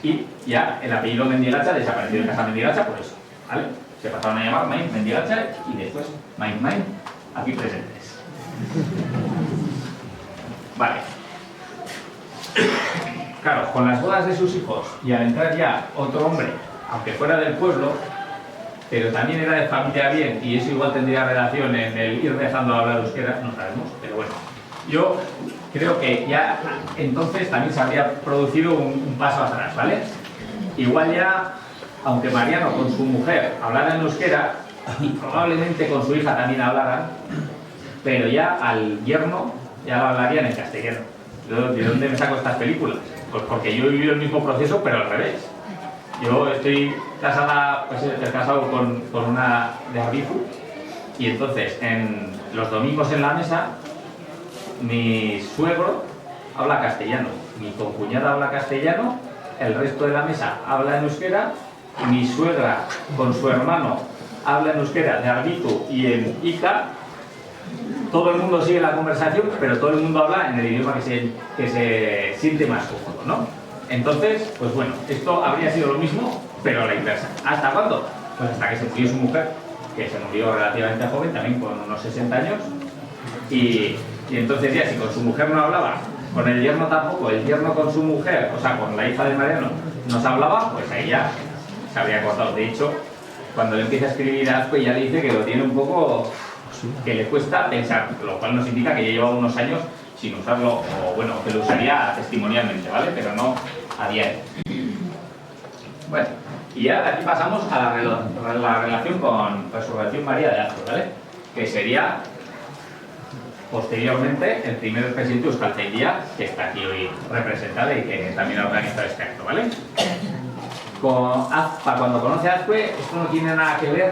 Y ya el apellido Mendigacha desapareció de casa Mendigacha por eso, ¿vale? Se pasaron a llamar Main Mendigacha y después Main, aquí presentes. Vale. Claro, con las bodas de sus hijos y al entrar ya otro hombre, aunque fuera del pueblo, pero también era de familia bien, y eso igual tendría relación en el ir dejando de hablar euskera, no sabemos, pero bueno. Yo creo que ya entonces también se habría producido un paso atrás, ¿vale? Igual ya, aunque Mariano con su mujer hablara en euskera, y probablemente con su hija también hablaran, pero ya al yerno ya lo hablarían en castellano. ¿De dónde me saco estas películas? Pues porque yo he vivido el mismo proceso, pero al revés. Yo estoy casada, pues estoy casado con una de Arbizu, y entonces en los domingos en la mesa mi suegro habla castellano, mi concuñada habla castellano, el resto de la mesa habla en euskera, mi suegra con su hermano habla en euskera de Arbizu y en Ica. Todo el mundo sigue la conversación, pero todo el mundo habla en el idioma que se siente más cómodo, ¿no? Entonces, pues bueno, esto habría sido lo mismo, pero a la inversa. ¿Hasta cuándo? Pues hasta que se murió su mujer, que se murió relativamente joven, también con unos 60 años, y entonces ya si con su mujer no hablaba, con el yerno tampoco, el yerno con su mujer, o sea, con la hija de Mariano, no se hablaba, pues ahí ya se habría cortado. De hecho, cuando le empieza a escribir a Azcue ya le dice que lo tiene un poco, que le cuesta pensar, lo cual nos indica que ya lleva unos años sin usarlo, o bueno, que lo usaría testimonialmente, ¿vale? Pero no a diario. Bueno, y ya aquí pasamos a la relación con Resurrección María de Azcue, ¿vale? Que sería posteriormente el primer presidente de Euskaltzaindia, que está aquí hoy representada y que también ha organizado este acto, ¿vale? Cuando conoce a Azcue, esto no tiene nada que ver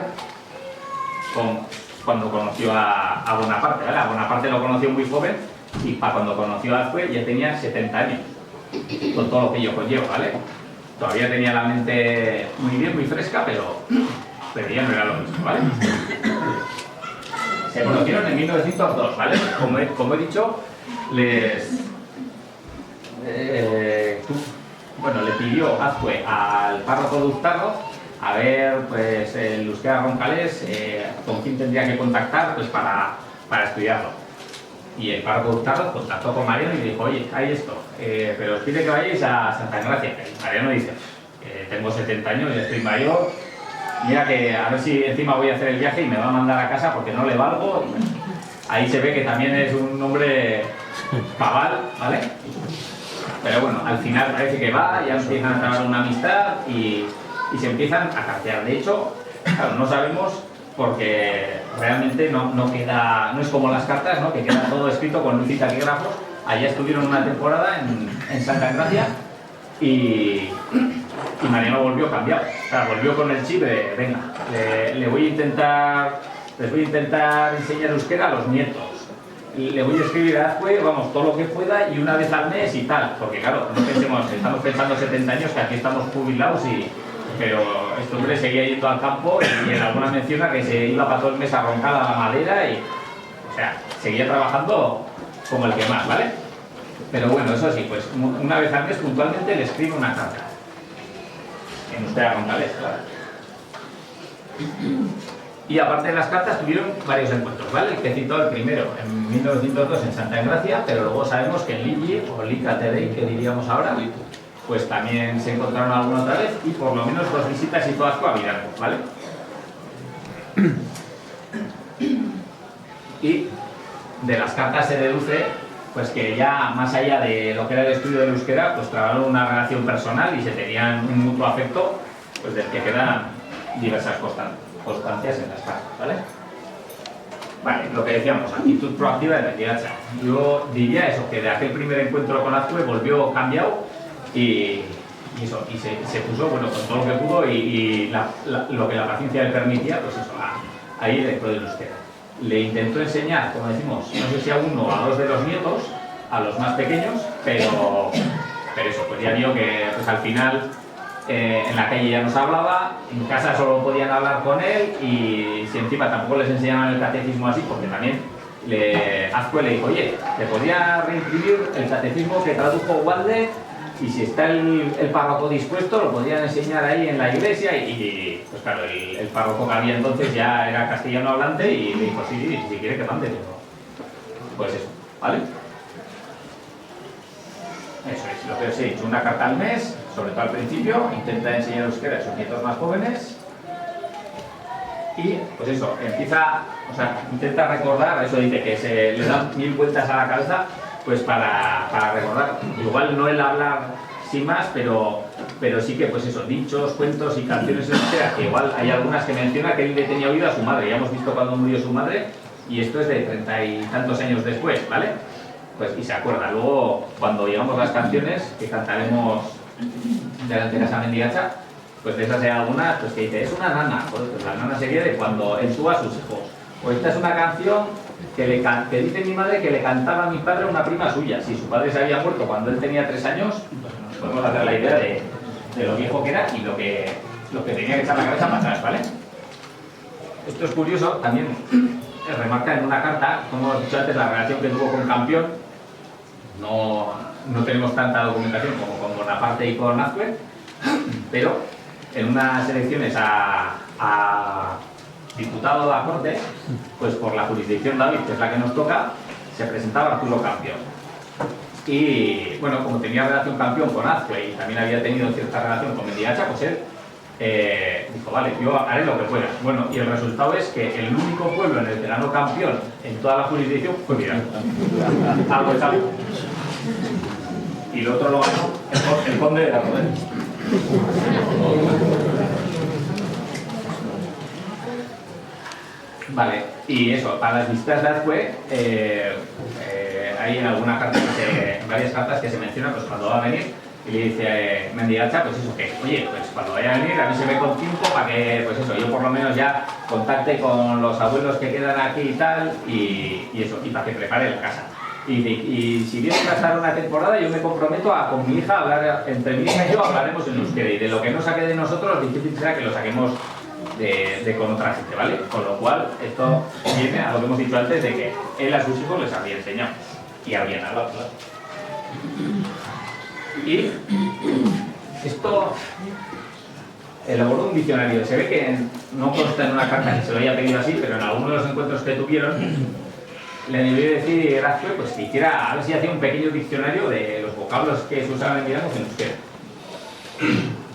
con cuando conoció a Bonaparte, ¿vale? A Bonaparte lo conoció muy joven, y para cuando conoció a Azcue ya tenía 70 años, con todo lo que ello conlleva, ¿vale? Todavía tenía la mente muy bien, muy fresca, pero ya no era lo mismo, ¿vale? Se conocieron en 1902, ¿vale? Como he dicho, le pidió Azcue al párroco de Uztarro a ver, pues, el euskera roncalés, con quién tendría que contactar, pues, para estudiarlo. Y el párroco de Uztarro contactó con Mariano y dijo, oye, hay esto, pero os pide que vayáis a Santa Engracia. Y Mariano dice, tengo 70 años, ya estoy mayor, mira que a ver si encima voy a hacer el viaje y me va a mandar a casa porque no le valgo. Y, bueno, ahí se ve que también es un hombre cabal, ¿vale? Pero bueno, al final parece que va, ya empiezan a trabar una amistad y se empiezan a cartear. De hecho, claro, no sabemos porque realmente no queda, no es como las cartas, ¿no? Que queda todo escrito con luz y taquígrafos. Allá estuvieron una temporada en Santa Engracia y Mariano volvió cambiado. O sea, volvió con el chip de, venga, les voy a intentar enseñar euskera a los nietos. Y le voy a escribir a Azcue, vamos, todo lo que pueda y una vez al mes y tal. Porque claro, no pensemos, estamos pensando 70 años que aquí estamos jubilados pero este hombre seguía yendo al campo y en alguna menciona que se iba para todo el mes a roncar a la madera y, o sea, seguía trabajando como el que más, ¿vale? Pero bueno, eso sí, pues una vez al mes puntualmente le escribe una carta. En euskera roncalés, claro. Y aparte de las cartas tuvieron varios encuentros, ¿vale? El que citó el primero en 1902 en Santa Engracia, pero luego sabemos que en Lilli, o Likatedei, que diríamos ahora, pues también se encontraron alguna otra vez y por lo menos 2 visitas y todas a Vidalgo, ¿vale? Y de las cartas se deduce pues que ya más allá de lo que era el estudio del euskera, pues trabajaron una relación personal y se tenían un mutuo afecto, pues del que quedan diversas constancias en las cartas, ¿vale? Vale, lo que decíamos, actitud proactiva de Mendigacha. Yo diría eso, que de aquel primer encuentro con Azcue volvió cambiado y se puso, bueno, con todo lo que pudo y lo que la paciencia le permitía, pues eso, a ir dentro del euskera. Le intentó enseñar, como decimos, no sé si a uno o a dos de los nietos, a los más pequeños, pero eso, pues ya vio que pues al final en la calle ya no se hablaba, en casa solo podían hablar con él y si encima tampoco les enseñaban el catecismo así, porque también Azcue le dijo, oye, te podía reimprimir el catecismo que tradujo Walde y si está el párroco dispuesto lo podrían enseñar ahí en la iglesia y pues claro, el párroco que había entonces ya era castellano hablante y le dijo, sí, si quiere que mande, pero pues eso, ¿vale? Eso es, lo que os he dicho, una carta al mes, sobre todo al principio, intenta enseñar euskera a sus nietos más jóvenes y pues eso, intenta recordar, eso dice que se le dan 1000 vueltas a la cabeza pues para recordar, igual no el hablar sin más, pero sí que pues eso, dichos, cuentos y canciones euskera, que igual hay algunas que menciona que él le tenía oído a su madre, ya hemos visto cuando murió su madre y esto es de 30 y tantos años después, ¿vale? Pues, y se acuerda. Luego, cuando llegamos las canciones que cantaremos delante de Casa Mendigacha, pues de esas hay algunas pues, que dice, es una nana. Pues la nana sería de cuando él tuvo a sus hijos. O esta es una canción que dice mi madre que le cantaba a mi padre a una prima suya. Si su padre se había muerto cuando él tenía 3 años, pues nos podemos hacer la idea de lo viejo que era y lo que tenía que echar la cabeza para atrás, ¿vale? Esto es curioso, también remarca en una carta, como hemos dicho antes, la relación que tuvo con Campión. No tenemos tanta documentación como con Bonaparte y con Azcue, pero en unas elecciones a diputado de la Corte, pues por la jurisdicción David, que es la que nos toca, se presentaba Arturo Campión. Y bueno, como tenía relación Campión con Azcue y también había tenido cierta relación con Mendigacha, pues él dijo, vale, yo haré lo que pueda. Bueno, y el resultado es que el único pueblo en el que ganó Campión en toda la jurisdicción fue Miranda. Algo es algo. Y el otro lo ganó el conde de la Rodela. Vale, y eso, para las visitas de Azcue, hay en alguna carta, en varias cartas que se menciona pues cuando va a venir y le dice Mendigacha, pues eso, que oye, pues cuando vaya a venir avíseme con tiempo para que, pues eso, yo por lo menos ya contacte con los abuelos que quedan aquí y tal, y eso, y para que prepare la casa. Y si viene a estar una temporada, yo me comprometo a con mi hija hablar, entre mi hija y yo hablaremos en euskera, y de lo que no saque de nosotros, difícil será que lo saquemos con otra gente, ¿vale? Con lo cual, esto viene a lo que hemos dicho antes de que él a sus hijos les había enseñado, y habían hablado, claro. Y esto elaboró un diccionario. Se ve que no consta en una carta que se lo haya pedido así, pero en alguno de los encuentros que tuvieron le debió decir a Azcue pues que hiciera, a ver si hacía un pequeño diccionario de los vocablos que se usaban en Miranda en euskera.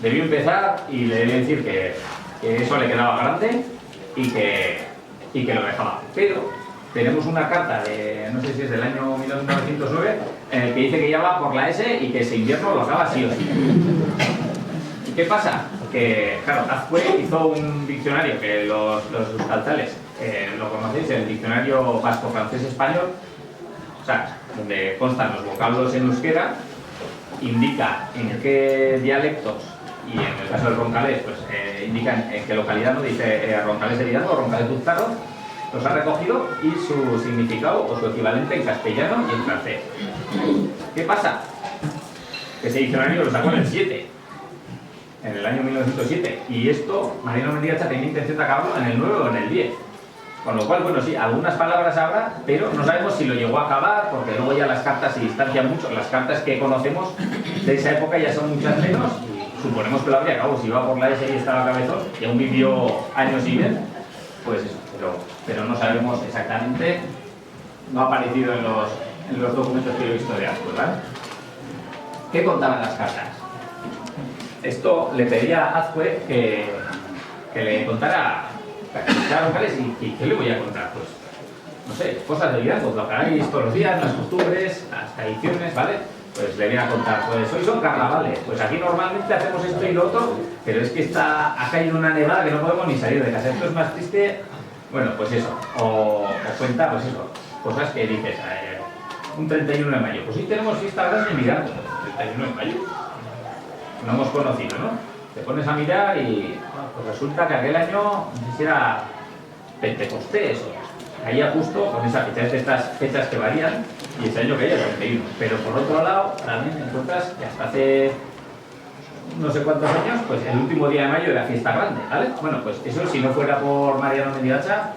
Debió empezar y le debió decir que eso le quedaba grande y que lo dejaba. Pero tenemos una carta de, no sé si es del año 1909, en el que dice que ya va por la S y que ese invierno lo acaba sí o sí. ¿Y qué pasa? Que, claro, Azcue hizo un diccionario que los euskaltzales lo conocéis, el diccionario vasco-francés-español, o sea, donde constan los vocablos en euskera, indica en qué dialectos, y en el caso del roncalés, pues indica en qué localidad, ¿no? Dice roncalés de Hidalgo, roncalés de Uztarro, los ha recogido y su significado o su equivalente en castellano y en francés. ¿Qué pasa? Que ese diccionario lo sacó en el 7, en el año 1907, y esto Mariano Mendigacha tenía intención de acabarlo en el 9 o en el 10. Con lo cual, bueno, sí, algunas palabras habrá, pero no sabemos si lo llegó a acabar, porque luego ya las cartas se distancian mucho. Las cartas que conocemos de esa época ya son muchas menos, y suponemos que lo habría acabado. Si iba por la S y estaba cabezón, y aún vivió años y bien, pues eso, pero no sabemos exactamente, no ha aparecido en los documentos que yo he visto de Azcue, ¿vale? ¿Qué contaban las cartas? Esto le pedía a Azcue que le contara locales y ¿qué le voy a contar? Pues, no sé, cosas de vida, pues lo que hagáis todos los días, las costumbres, las tradiciones, ¿vale? Pues le voy a contar, pues hoy son carnavales, pues aquí normalmente hacemos esto y lo otro, pero es que ha caído una nevada que no podemos ni salir de casa, esto es más triste. Bueno, pues eso, o cuenta, pues eso, cosas que dices, un 31 de mayo, pues sí tenemos fiesta grande en Miranda, 31 de mayo, no hemos conocido, ¿no? Te pones a mirar y bueno, pues resulta que aquel año, no sé si era Pentecostés o caía justo con esa fecha, es de estas fechas que varían, y ese año caía 31. Pero por otro lado, también encuentras que hasta hace no sé cuántos años, pues el último día de mayo era fiesta grande, ¿vale? Bueno, pues eso si no fuera por Mariano Mendigacha,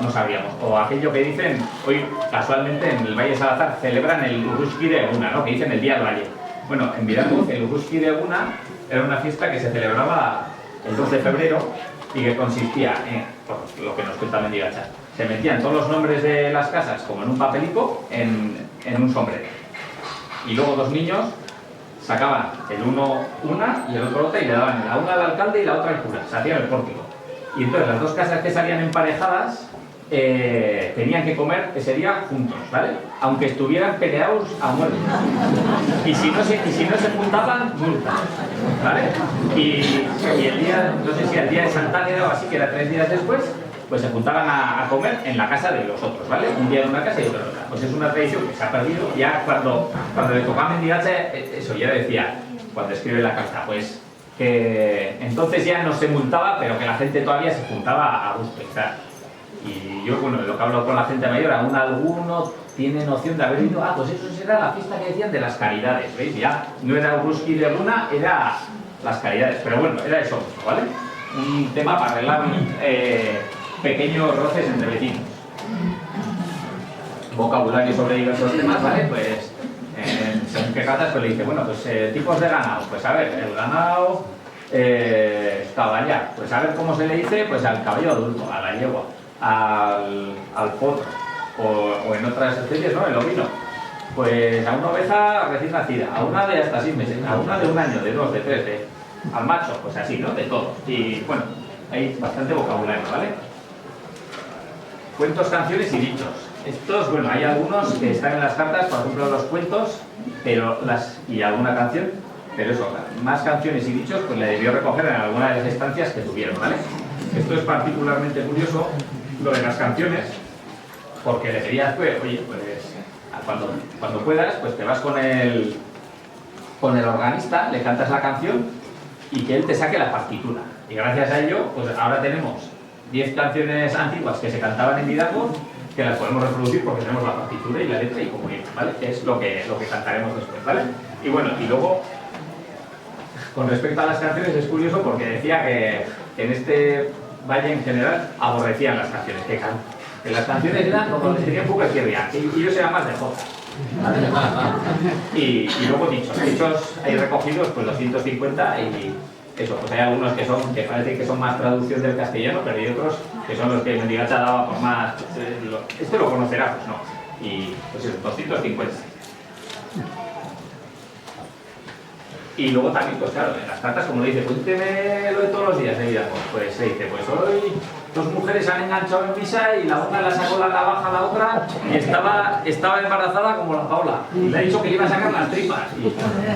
no sabríamos. O aquello que dicen, hoy casualmente en el Valle de Salazar celebran el Urruski de Eguna, ¿no? Que dicen el Día del Valle. Bueno, en Vidago el Urruski de Eguna era una fiesta que se celebraba el 2 de febrero y que consistía en, por lo que nos cuenta Mendigacha, se metían todos los nombres de las casas como en un papelico en un sombrero. Y luego dos niños sacaban el uno una y el otro otra y le daban la una al alcalde y la otra al cura, se hacían el pórtico. Y entonces las dos casas que salían emparejadas tenían que comer ese día juntos, ¿vale? Aunque estuvieran peleados a muerte. Y si no se juntaban, multa, ¿vale? Y el día, no sé si el día de Santa Águeda o así, que era 3 días después, pues se juntaban a comer en la casa de los otros, ¿vale? Un día en una casa y otro en otra. Pues es una tradición que se ha perdido. Ya cuando le tocaba a Mendigacha, eso ya decía, cuando escribe la carta, pues que entonces ya no se multaba, pero que la gente todavía se juntaba a gusto, ¿sabes? Y yo, bueno, de lo que hablo con la gente mayor, aún alguno tiene noción de haber ido, pues eso será la fiesta que decían de las caridades, ¿veis? Ya no era Urruski de Eguna, era las caridades, pero bueno, era eso, ¿vale? Un tema para arreglar pequeños roces entre vecinos. Vocabulario sobre diversos temas, ¿vale? Pues según qué cartas, pues le dice, bueno, pues tipos de ganado, pues a ver, el ganado caballar, pues a ver cómo se le dice, pues al caballo adulto, a la yegua, al potro, o en otras especies, ¿no? El ovino, pues a una oveja recién nacida, a una de hasta 6 meses, a una de 1 año, de 2, de 3, al macho, pues así, ¿no? De todo. Y bueno, hay bastante vocabulario, ¿vale? Cuentos, canciones y dichos. Estos, bueno, hay algunos que están en las cartas, por ejemplo los cuentos, y alguna canción, pero eso, más canciones y dichos, pues le debió recoger en alguna de las estancias que tuvieron, ¿vale? Esto es particularmente curioso, lo de las canciones, porque le pedías, pues, oye, pues cuando puedas, pues te vas con el organista, le cantas la canción y que él te saque la partitura. Y gracias a ello, pues ahora tenemos 10 canciones antiguas que se cantaban en Vidago, que las podemos reproducir porque tenemos la partitura y la letra y comunión, ¿vale? Es lo que cantaremos después, ¿vale? Y bueno, y luego, con respecto a las canciones, es curioso porque decía que en este valle en general aborrecían las canciones, que las canciones eran como les tenían poco que ver, y ellos eran más de jota. ¿Vale? Y luego dichos hay recogidos, pues 250 y eso, pues hay algunos que parece que son más traducción del castellano, pero hay otros que son los que Mendigacha daba por más, este lo conocerá, pues no, y pues eso, 250. Y luego también, pues claro, en las cartas, como le dice, cuénteme lo de todos los días de vida, pues se dice, pues hoy 2 mujeres han enganchado en misa y la una la sacó la navaja a la otra y estaba embarazada como la Paula. Y le ha dicho que le iba a sacar las tripas.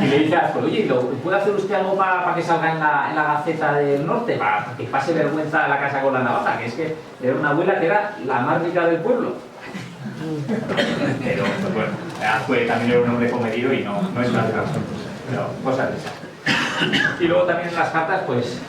Y le dice, pues oye, ¿puede hacer usted algo para que salga en la Gaceta del Norte? Para que pase vergüenza a la casa con la navaja, que es que era una abuela que era la más rica del pueblo. Pero, pues bueno, fue también era un hombre comedido y no es una razón. Pero cosas de esas. Y luego también en las cartas, pues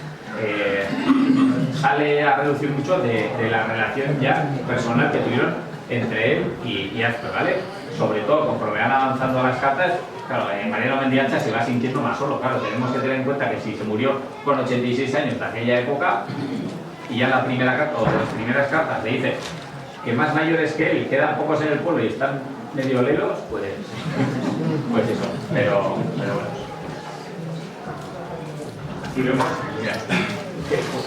sale a reducir mucho de la relación ya personal que tuvieron entre él y Azcue, ¿vale? Sobre todo, conforme van avanzando las cartas, claro, Mariano Mendigacha se va sintiendo más solo, claro, tenemos que tener en cuenta que si se murió con 86 años de aquella época, y ya la primera carta, o de las primeras cartas, le dice que más mayores que él, quedan pocos en el pueblo y están medio lelos, pues eso, pero bueno. Así vemos, mira,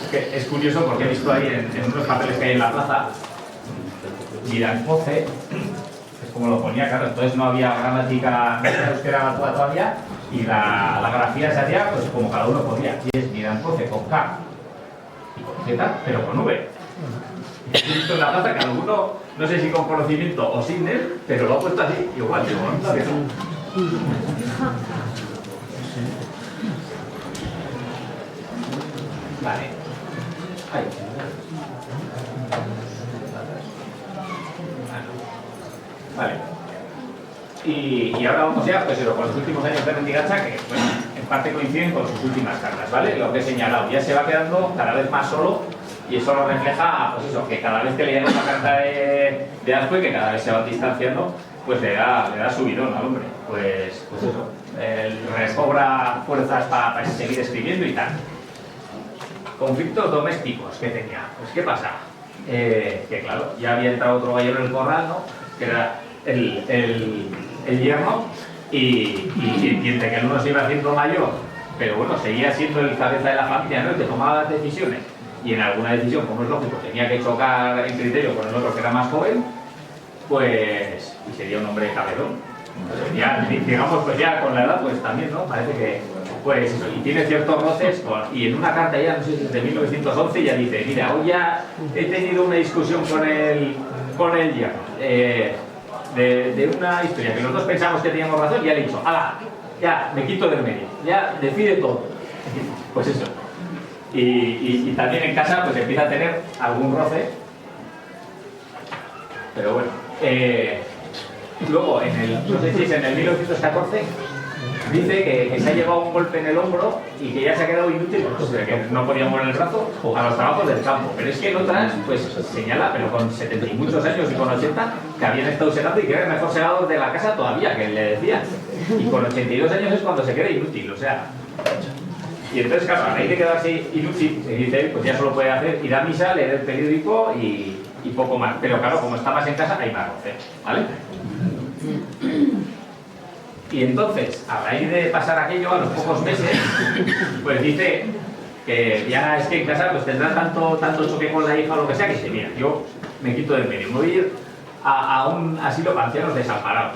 que es curioso porque he visto ahí en unos papeles que hay en la plaza, Mirancoce, es como lo ponía, claro, entonces no había gramática, no era euskera todavía, y la grafía se hacía pues como cada uno podía, y es Mirancoce con K y con Z, pero con V. He visto en la plaza que alguno, no sé si con conocimiento o sin él, pero lo ha puesto así, igual, digo, no sabía. Vale. Ahí. Vale. Y ahora vamos ya, pues eso, con los últimos años de Mendigacha, que bueno, parte coinciden con sus últimas cartas, ¿vale? Lo que he señalado, ya se va quedando cada vez más solo y eso lo refleja, pues eso, que cada vez que leemos la carta de Azcue, que cada vez se va distanciando, pues le da subidón al hombre. Pues eso, recobra fuerzas para seguir escribiendo y tal. Conflictos domésticos que tenía. Pues ¿qué pasa? Que claro, ya había entrado otro gallero en el corral, ¿no? Que era el yerno, y entre que el uno se iba haciendo mayor, pero bueno, seguía siendo el cabeza de la familia, ¿no? El que tomaba las decisiones, y en alguna decisión, como es lógico, tenía que chocar en criterio con el otro que era más joven, pues, y sería un hombre cabelón. Pues ya, digamos, pues ya con la edad, pues también, ¿no? Parece que, pues eso, y tiene ciertos roces, y en una carta ya, no sé si es de 1911, ya dice, mira, hoy ya he tenido una discusión con el yerno, de una historia que los dos pensamos que teníamos razón, y ya le he dicho, ¡hala! Ya, me quito del medio, ya decide todo. Pues eso. Y también en casa, pues empieza a tener algún roce, pero bueno. Luego, no sé si es en el 1914, dice que se ha llevado un golpe en el hombro y que ya se ha quedado inútil, pues, que no podía mover el brazo a los trabajos del campo. Pero es que en otras, pues señala, pero con 70 y muchos años y con 80, que habían estado segando y que era el mejor segador de la casa todavía, que le decían. Y con 82 años es cuando se queda inútil, o sea. Y entonces, claro, a raíz de quedarse inútil, se dice, pues ya solo puede hacer ir a misa, leer el periódico y poco más. Pero claro, como está más en casa, hay más roce, ¿vale? Y entonces, a raíz de pasar aquello, a los pocos meses, pues dice que ya es que en casa pues tendrá tanto choque con la hija o lo que sea, que dice, mira, yo me quito del medio, me voy a ir a un asilo para ancianos desamparados.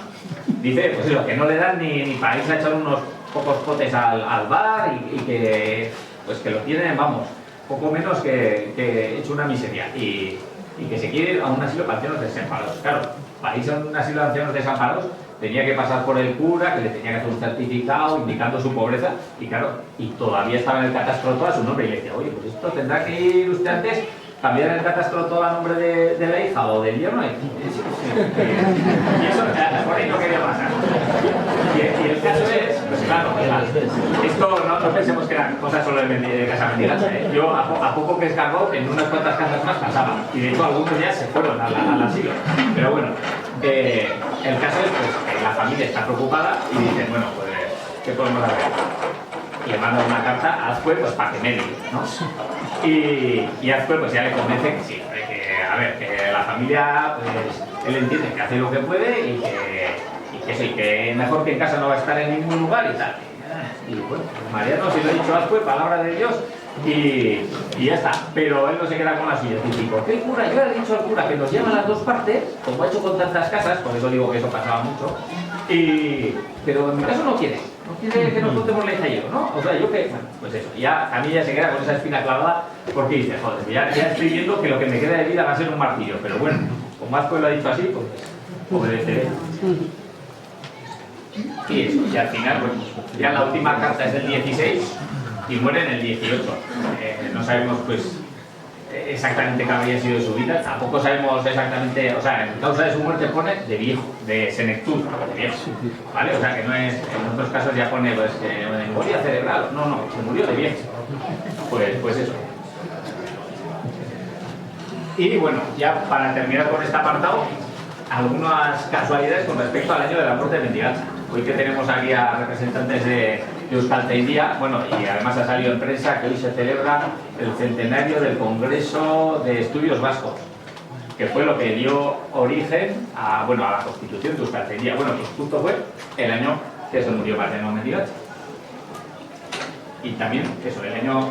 Dice, pues eso, que no le dan ni para irse a echar unos pocos potes al bar y que, pues que lo tienen, vamos, poco menos que hecho una miseria. Y que se quiere ir a un asilo para ancianos desamparados. Claro, para irse a un asilo de ancianos desamparados tenía que pasar por el cura, que le tenía que hacer un certificado indicando su pobreza, y claro, y todavía estaba en el catastro todo a su nombre, y le decía, oye, pues esto tendrá que ir usted antes, cambiar el catastro todo a nombre de la hija o del yerno, y eso por ahí no quería pasar. Y el caso es, pues claro, esto no pensemos que eran cosas solo de casa mendigas, ¿eh? Yo a poco que escarbó, en unas cuantas casas más pasaba, y de hecho algunos ya se fueron al asilo, pero bueno. El caso es pues, que la familia está preocupada y dicen, bueno, pues, ¿qué podemos hacer? Y le mandan una carta a Azcue pues, para que medie, ¿no? Y Azcue pues, ya le convence que sí, que la familia, pues, él entiende que hace lo que puede y que mejor que en casa no va a estar en ningún lugar y tal. Y bueno, Mariano, si lo ha dicho Azcue, palabra de Dios, y ya está. Pero él no se queda con la suya. Típico, ¿qué cura? Yo le he dicho al cura que nos llama a las dos partes, como ha hecho con tantas casas, por eso digo que eso pasaba mucho, pero en mi caso no quiere que nos contemos la hija y yo, ¿no? O sea, yo que, bueno, pues eso, ya a mí ya se queda con esa espina clavada, porque dice, joder, ya estoy viendo que lo que me queda de vida va a ser un martirio, pero bueno, como Azcue lo ha dicho así, pues obedeceré. Y eso, y al final, pues, ya la última carta es del 16 y muere en el 18. No sabemos, pues, exactamente qué habría sido su vida, tampoco sabemos exactamente, o sea, en causa de su muerte pone de viejo, de senectud, de viejo, ¿vale? O sea, que no es, en otros casos ya pone, pues, de memoria cerebral, no, se murió de viejo. Pues eso. Y bueno, ya para terminar con este apartado, algunas casualidades con respecto al año de la muerte de Mendigacha. Hoy que tenemos aquí a representantes de Euskaltzaindia, bueno, y además ha salido en prensa que hoy se celebra el centenario del Congreso de Estudios Vascos, que fue lo que dio origen a la Constitución de Euskaltzaindia. Bueno, pues justo fue el año que se murió Mariano Mendigacha. Y también, eso, el año,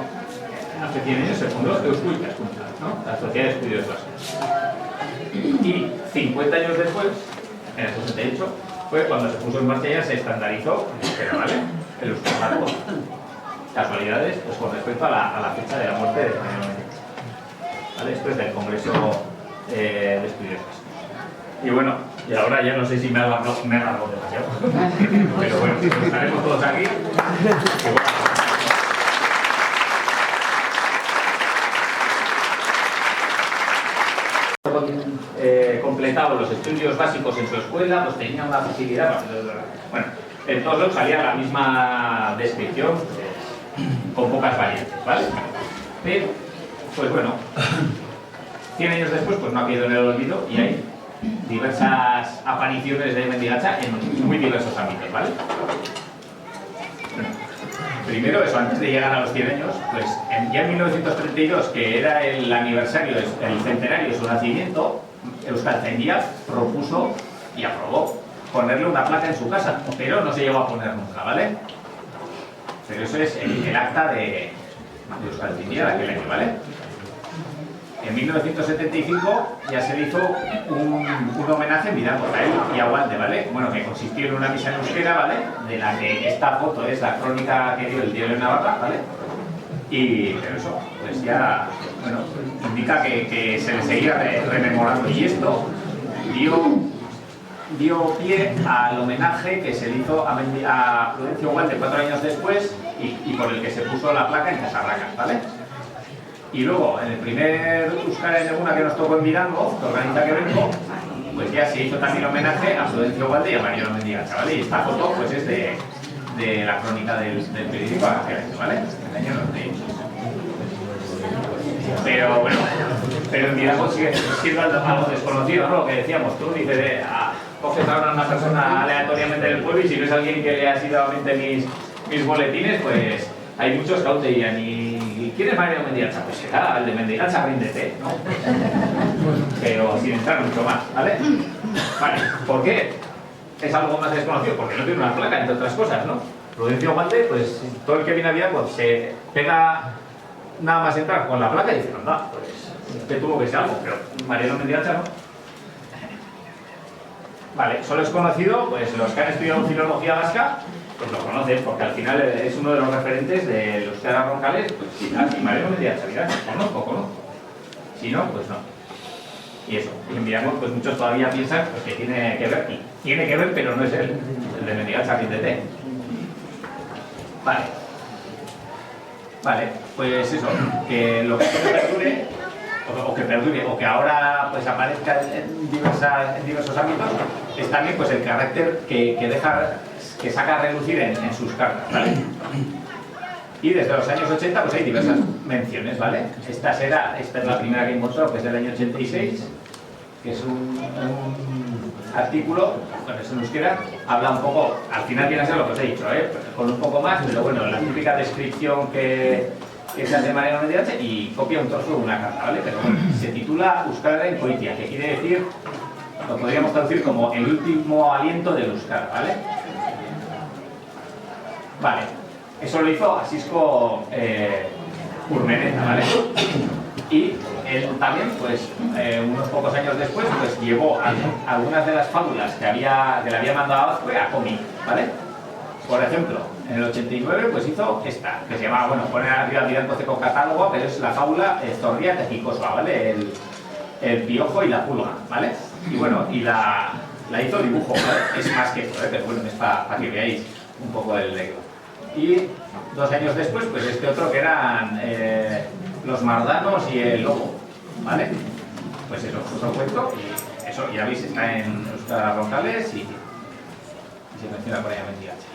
hace 100 años se fundó Euskuitas, ¿no? La Sociedad de Estudios Vascos. Y 50 años después, en el 68, fue cuando se puso en marcha y ya se estandarizó, ¿vale? El euskera. Casualidades, pues con respecto a la fecha de la muerte de Mariano Mendigacha. ¿Vale? Esto es del Congreso de Estudios Vascos. Y bueno, y ahora ya no sé si me alargo demasiado. Pero bueno, estaremos todos aquí. Completado los estudios básicos en su escuela, pues tenía una facilidad. Bueno, en todos lados salía la misma descripción, con pocas variantes, ¿vale? Pero, pues bueno, 100 años después pues no ha quedado en el olvido y hay diversas apariciones de Mendigacha en muy diversos ámbitos, ¿vale? Bueno, primero eso, antes de llegar a los 100 años, pues ya en 1932, que era el aniversario, el centenario de su nacimiento, Euskaltzaindia propuso y aprobó ponerle una placa en su casa, pero no se llegó a poner nunca, ¿vale? Pero eso es el acta de Euskaltzaindia de aquel año, ¿vale? En 1975 ya se le hizo un homenaje en vida a él y a Walde, ¿vale? Bueno, que consistió en una misa en euskera, ¿vale? De la que esta foto es la crónica que dio el diario de Navarra, ¿vale? Y pero eso, pues ya, bueno, indica que se le seguía rememorando. Y esto dio pie al homenaje que se le hizo a Prudencio Walde 4 años después y por el que se puso la placa en Casablanca, ¿vale? Y luego, en el primer Euskara en Eguna que nos tocó en Mirango, que organiza Quevedo, pues ya se hizo también homenaje a Prudencio Walde y a Mariano Mendigacha, ¿vale? Y esta foto pues es de la crónica del periódico ¿vale? El año 98. Pero bueno, pero en Mirango sigue siendo algo desconocido, ¿no? Lo que decíamos, tú dices, coges ahora a una persona aleatoriamente del pueblo y si no es alguien que lea asiduamente mis boletines, pues hay muchos que aún te dirían, ¿y quién es Mariano Mendigacha? Pues será el de Mendigacha, ríndete, ¿no? Pero sin entrar mucho más, ¿vale? Vale, ¿por qué es algo más desconocido? Porque no tiene una placa, entre otras cosas, ¿no? Prudencio Walde, pues todo el que viene a Villaco se pega nada más entrar con la placa y dice, anda, pues que tuvo que ser algo, pero Mariano Mendigacha no. Vale, solo es conocido, pues los que han estudiado filología vasca, pues lo conocen, porque al final es uno de los referentes de los caras roncales, pues si Mariano Mendigacha, mira, conozco. Si no, pues no. Y eso, y en Miramos, pues muchos todavía piensan pues, que tiene que ver, y tiene que ver, pero no es él, el de Mendigacha, ríndete. Vale, pues eso, que lo que perdure, o que ahora pues aparezca en diversos ámbitos, es también pues el carácter que saca a relucir en sus cartas, ¿vale? Y desde los años 80 pues hay diversas menciones, ¿vale? Esta es la primera que he encontrado, que es del año 86, que es un artículo, bueno, es en euskera, habla un poco, al final viene a ser lo que os he dicho, con un poco más, pero bueno, la típica descripción que se hace de Mariano Mendigacha y copia un trozo de una carta, ¿vale? Pero bueno, se titula Euskara en Koitia, que quiere decir, lo podríamos traducir como el último aliento del euskara, ¿vale? Vale, eso lo hizo Asisco Urmeneta, ¿vale? Y él también, pues, unos pocos años después, pues llevó algunas de las fábulas que le había mandado Azcue a cómic, ¿vale? Por ejemplo, en el 89 pues hizo esta, que se llama, bueno, pone arriba mirando con catálogo, pero es la fábula Zorria Tejicosua, ¿vale? El piojo y la pulga, ¿vale? Y bueno, y la hizo dibujo, ¿vale? Es más que esto, pero bueno, es para que veáis un poco el legado. Y 2 años después, pues este otro que eran los mardanos y el lobo, ¿vale? Pues eso, otro cuento, y eso ya veis, está en los roncales y se menciona por ahí a Mendigacha.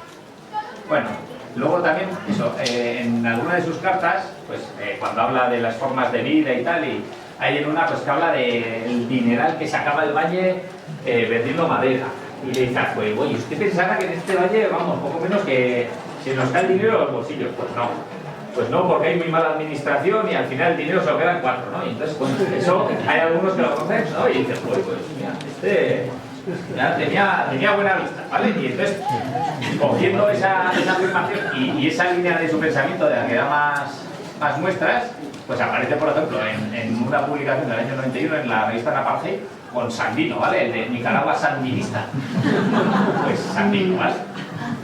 Bueno, luego también, eso, en alguna de sus cartas, pues cuando habla de las formas de vida y tal, y hay en una pues que habla del dineral que sacaba el valle vendiendo madera. Y le dice, pues, oye, ¿usted pensaba que en este valle, vamos, poco menos que se nos cae el dinero de los bolsillos? Pues no, porque hay muy mala administración y al final el dinero se lo quedan 4, ¿no? Y entonces, pues eso, hay algunos que lo conocen, ¿no? Y dicen, pues mira, tenía buena vista, ¿vale? Y entonces, cogiendo esa afirmación y esa línea de su pensamiento de la que da más muestras, pues aparece, por ejemplo, en una publicación del año 91 en la revista Naparge con Sandino, ¿vale? El de Nicaragua Sandinista. Pues Sandino, ¿vale?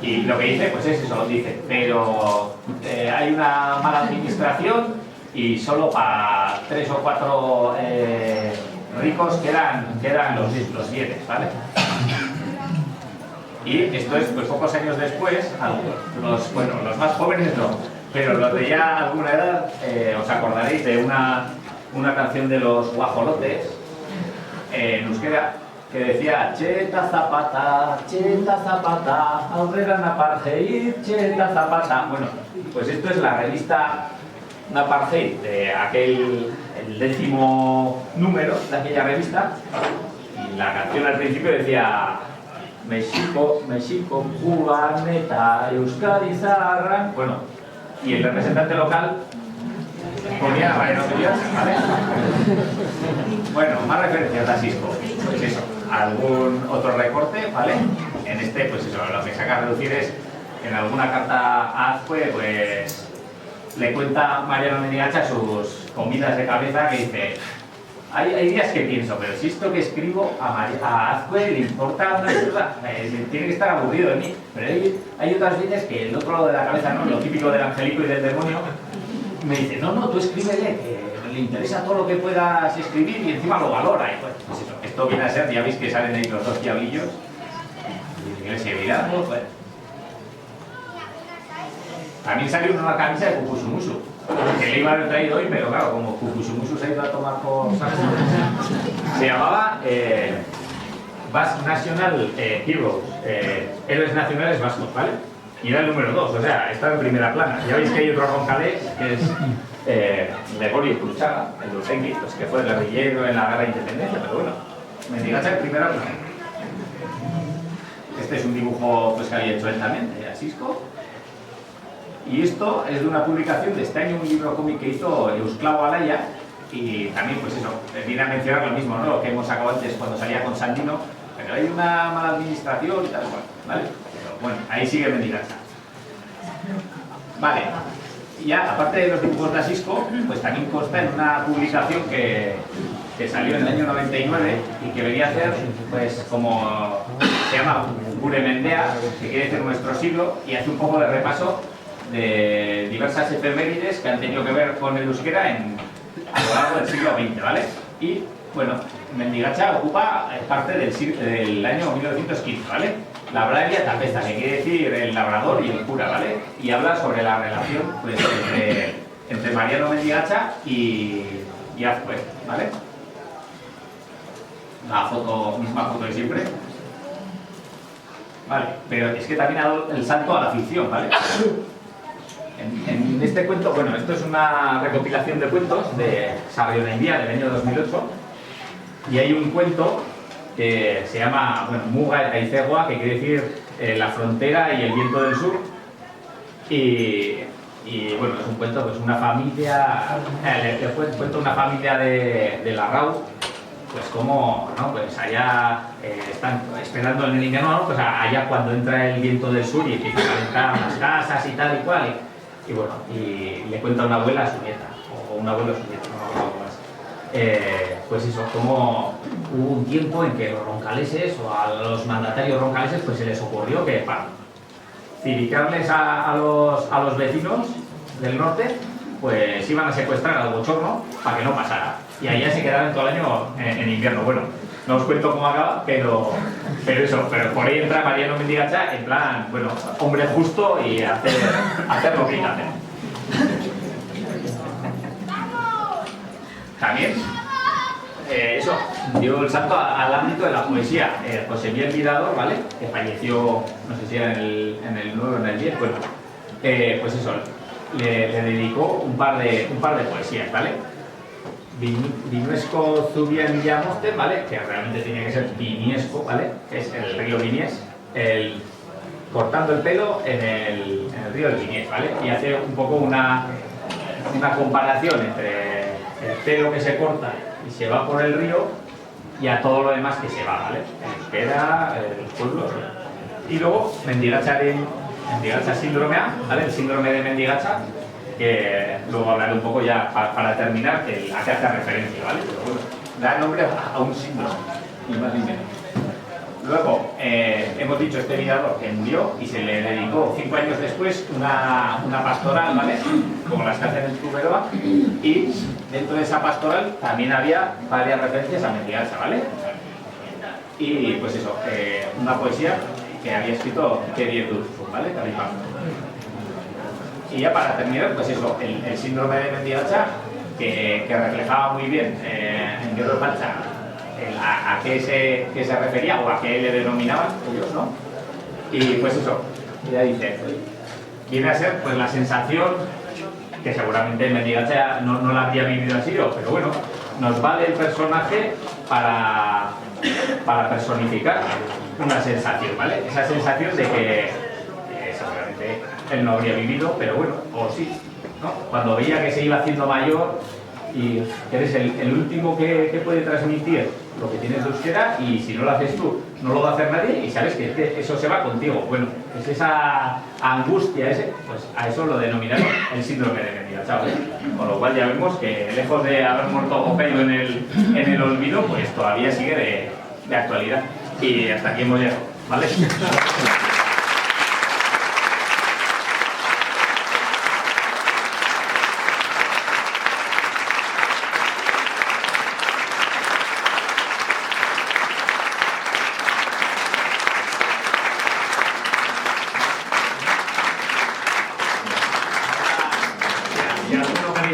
Y lo que dice, pues es eso, dice, pero hay una mala administración y solo para 3 o 4 ricos quedan los bienes, ¿vale? Y esto es, pues pocos años después, los más jóvenes no, pero los de ya alguna edad, os acordaréis de una canción de los guajolotes en euskera, que decía Cheta Zapata, Aurreran Apartheid, Cheta Zapata. Bueno, pues esto es la revista Apartheid de el 10º número de aquella revista, y la canción al principio decía México, México, Cuba, Neta, Euskadi, Zarra. Bueno, y el representante local ponía Mariano Mendigacha, ¿vale? Bueno, más referencias a Cisco. Pues eso, algún otro recorte, ¿vale? En este, pues eso, lo que saca a reducir es, en alguna carta a Azcue, pues le cuenta Mariano Mendigacha sus comidas de cabeza, que dice: hay días que pienso, pero si esto que escribo a Azcue le importa una cosa, tiene que estar aburrido de mí. Pero hay otras veces que el otro lado de la cabeza, ¿no? Lo típico del angelico y del demonio, me dice: no, tú escríbele, que le interesa todo lo que puedas escribir y encima lo valora. Y pues eso, esto viene a ser, ya veis que salen ahí los dos diablillos, y les seguirá, ¿no? Pues también salió una camisa de Kukusumusu, que le iba a haber traído hoy, pero claro, como Kukusumusu se ha ido a tomar por saco, se llamaba Basque National Heroes, Héroes Nacionales Vascos, ¿vale? Y era el número 2, o sea, estaba en primera plana. Ya veis que hay otro roncalés, que es Gregorio Cruchaga, el Urtengui, pues que fue guerrillero en la guerra de independencia, pero bueno, Mendigacha en primera plana. Este es un dibujo pues, que había hecho él también, de Asisco. Y esto es de una publicación de este año, un libro cómic que hizo Eusklavo Alaya, y también, pues eso, viene a mencionar lo mismo, ¿no? Lo que hemos sacado antes cuando salía con Sandino, pero hay una mala administración y tal, ¿vale? Pero bueno, ahí sigue Mendigacha. Vale, y ya, aparte de los dibujos de Asisco, pues también consta en una publicación que salió en el año 99 y que venía a hacer, pues como se llama Gure Mendea, que quiere decir nuestro siglo, y hace un poco de repaso de diversas efemérides que han tenido que ver con el euskera a lo largo del siglo XX, ¿vale? Y, bueno, Mendigacha ocupa parte del año 1915, ¿vale? La Bravia Tapeza, que quiere decir el labrador y el cura, ¿vale? Y habla sobre la relación pues, entre Mariano Mendigacha y Azcue, ¿vale? La misma foto de siempre. Vale, pero es que también ha dado el salto a la ficción, ¿vale? En este cuento, bueno, esto es una recopilación de cuentos de Sarrionandia del año 2008, y hay un cuento que se llama, bueno, Muga eta Izegua, que quiere decir la frontera y el viento del sur, y bueno, es un cuento, pues una familia, le cuento una familia de Larrau, pues como, ¿no? Pues allá están esperando en el invierno, ¿no? Pues allá cuando entra el viento del sur y empieza a calentar las casas y tal y cual, y bueno, y le cuenta una abuela a su nieta, o un abuelo a su nieta, no me acuerdo cómo es. Pues eso, como hubo un tiempo en que los roncaleses o a los mandatarios roncaleses pues se les ocurrió que para civicarles a los vecinos del norte, pues iban a secuestrar al bochorno para que no pasara, y allá se quedaron todo el año en invierno. Bueno, no os cuento cómo acaba, pero por ahí entra Mariano Mendigacha en plan, bueno, hombre justo y hacer lo que hay que hacer. También, eso, dio el salto al ámbito de la poesía. José Miguel Mirador, ¿vale? Que falleció, no sé si era en el 9 o en el 10, bueno, pues eso, le dedicó un par de poesías, ¿vale? Vinuesco Zubian Villamoste, ¿vale? Que realmente tenía que ser Viniesco, ¿vale? Que es el río Vinies, cortando el pelo en el río del Vinies, ¿vale? Y hace un poco una comparación entre el pelo que se corta y se va por el río y a todo lo demás que se va, ¿vale? El euskera, el pueblo. Y luego Mendigacha síndrome A, ¿vale? El síndrome de Mendigacha, que luego hablaré un poco ya para terminar, que a qué hace referencia, ¿vale? Pero bueno, da nombre a un síndrome, ni más ni menos. Luego, hemos dicho este Mirador que murió y se le dedicó 5 años después una pastoral, ¿vale? Como las que hacen en Zuberoa, y dentro de esa pastoral también había varias referencias a Mendigacha, ¿vale? Y pues eso, una poesía que había escrito Kerier Dulfo, ¿vale? Calipán. Y ya para terminar, pues eso, el síndrome de Mendigacha, que reflejaba muy bien en Gero Pacha a qué se refería o a qué le denominaban ellos, ¿no? Y pues eso, ella dice, viene a ser pues la sensación que seguramente Mendigacha no la habría vivido así, pero bueno, nos vale el personaje para personificar una sensación, ¿vale? Esa sensación de que seguramente él no habría vivido, pero bueno, o sí, ¿no? Cuando veía que se iba haciendo mayor y eres el último que puede transmitir lo que tienes de euskera, y si no lo haces tú, no lo va a hacer nadie, y sabes que eso se va contigo. Bueno, es esa angustia, pues a eso lo denominaron el síndrome de Mendigacha, ¿vale? Con lo cual ya vemos que lejos de haber muerto o caído en el olvido, pues todavía sigue de actualidad. Y hasta aquí hemos llegado, ¿vale?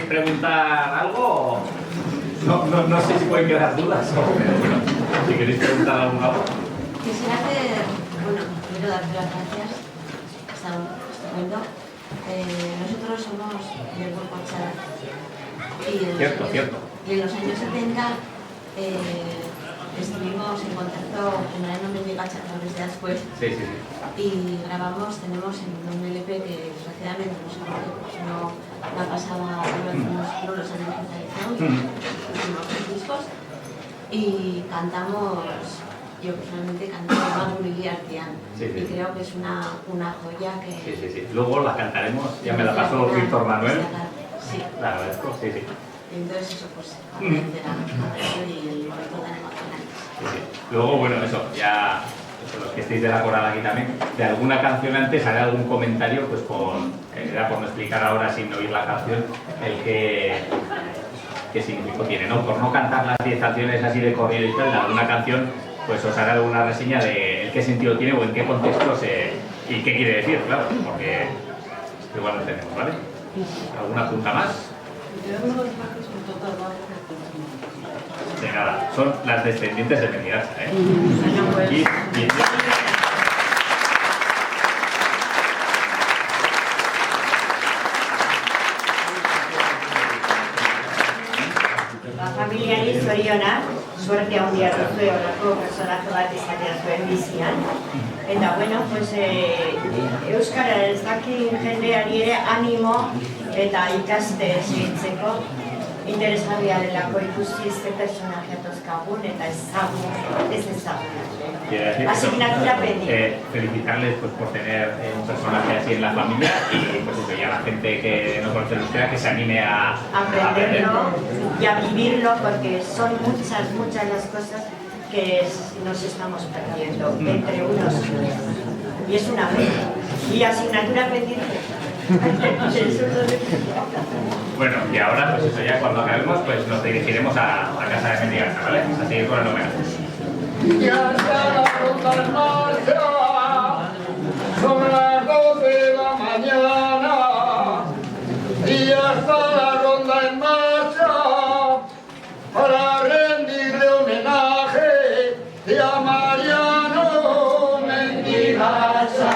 ¿Preguntar algo? No sé si pueden quedar dudas, pero bueno, si queréis preguntar alguna cosa. Quisiera primero darte las gracias, está estupendo. Nosotros somos del grupo Achara Cierto. Y en los años 70 estuvimos en contacto con Mariano Mendigacha a través de Ascuez. Sí. Y tenemos un LP que desgraciadamente no ha pasado no los han digitalizado, hicimos 3 discos y cantamos, yo personalmente canto Magu Lili Artian, y creo que es una joya que... Sí. Luego la cantaremos, ya me la pasó Víctor Manuel. Sí. La agradezco, sí. Entonces eso pues agradecer a eso y el momento tan emocionante. Sí. Luego, bueno, eso, ya los que estéis de la coral aquí también, de alguna canción antes haré algún comentario, pues era por no explicar ahora sin oír la canción el qué significado tiene, ¿no? Por no cantar las 10 canciones así de corrido y tal, de alguna canción, pues os haré alguna reseña de qué sentido tiene o en qué contexto y qué quiere decir, claro, porque igual no tenemos, ¿vale? ¿Alguna punta más? De nada, son las descendientes de Mendigacha, ¿eh? Familiari zorionak, suerte handia duzue horreko personaje bat izatea zuen bizian. Eta, bueno, pues, euskara ez dakin jendeari ere animo eta ikaste segitzeko interesgarria delako ikusi este personaje atozkagun eta ezagun, ez ezagun. Asignatura pendiente. Felicitarles pues, por tener un personaje así en la familia y pues eso, ya la gente que no conoce el euskera que se anime a aprenderlo y a vivirlo, porque son muchas las cosas que nos estamos perdiendo entre unos y otros. Y es una pena. Y asignatura pendiente. Bueno, y ahora pues eso, ya cuando acabemos pues nos dirigiremos a casa de Mendigacha, ¿vale? A seguir con el homenaje. Ya está la ronda en marcha, son las 12 de la mañana, y ya está la ronda en marcha para rendirle homenaje a Mariano Mendigacha.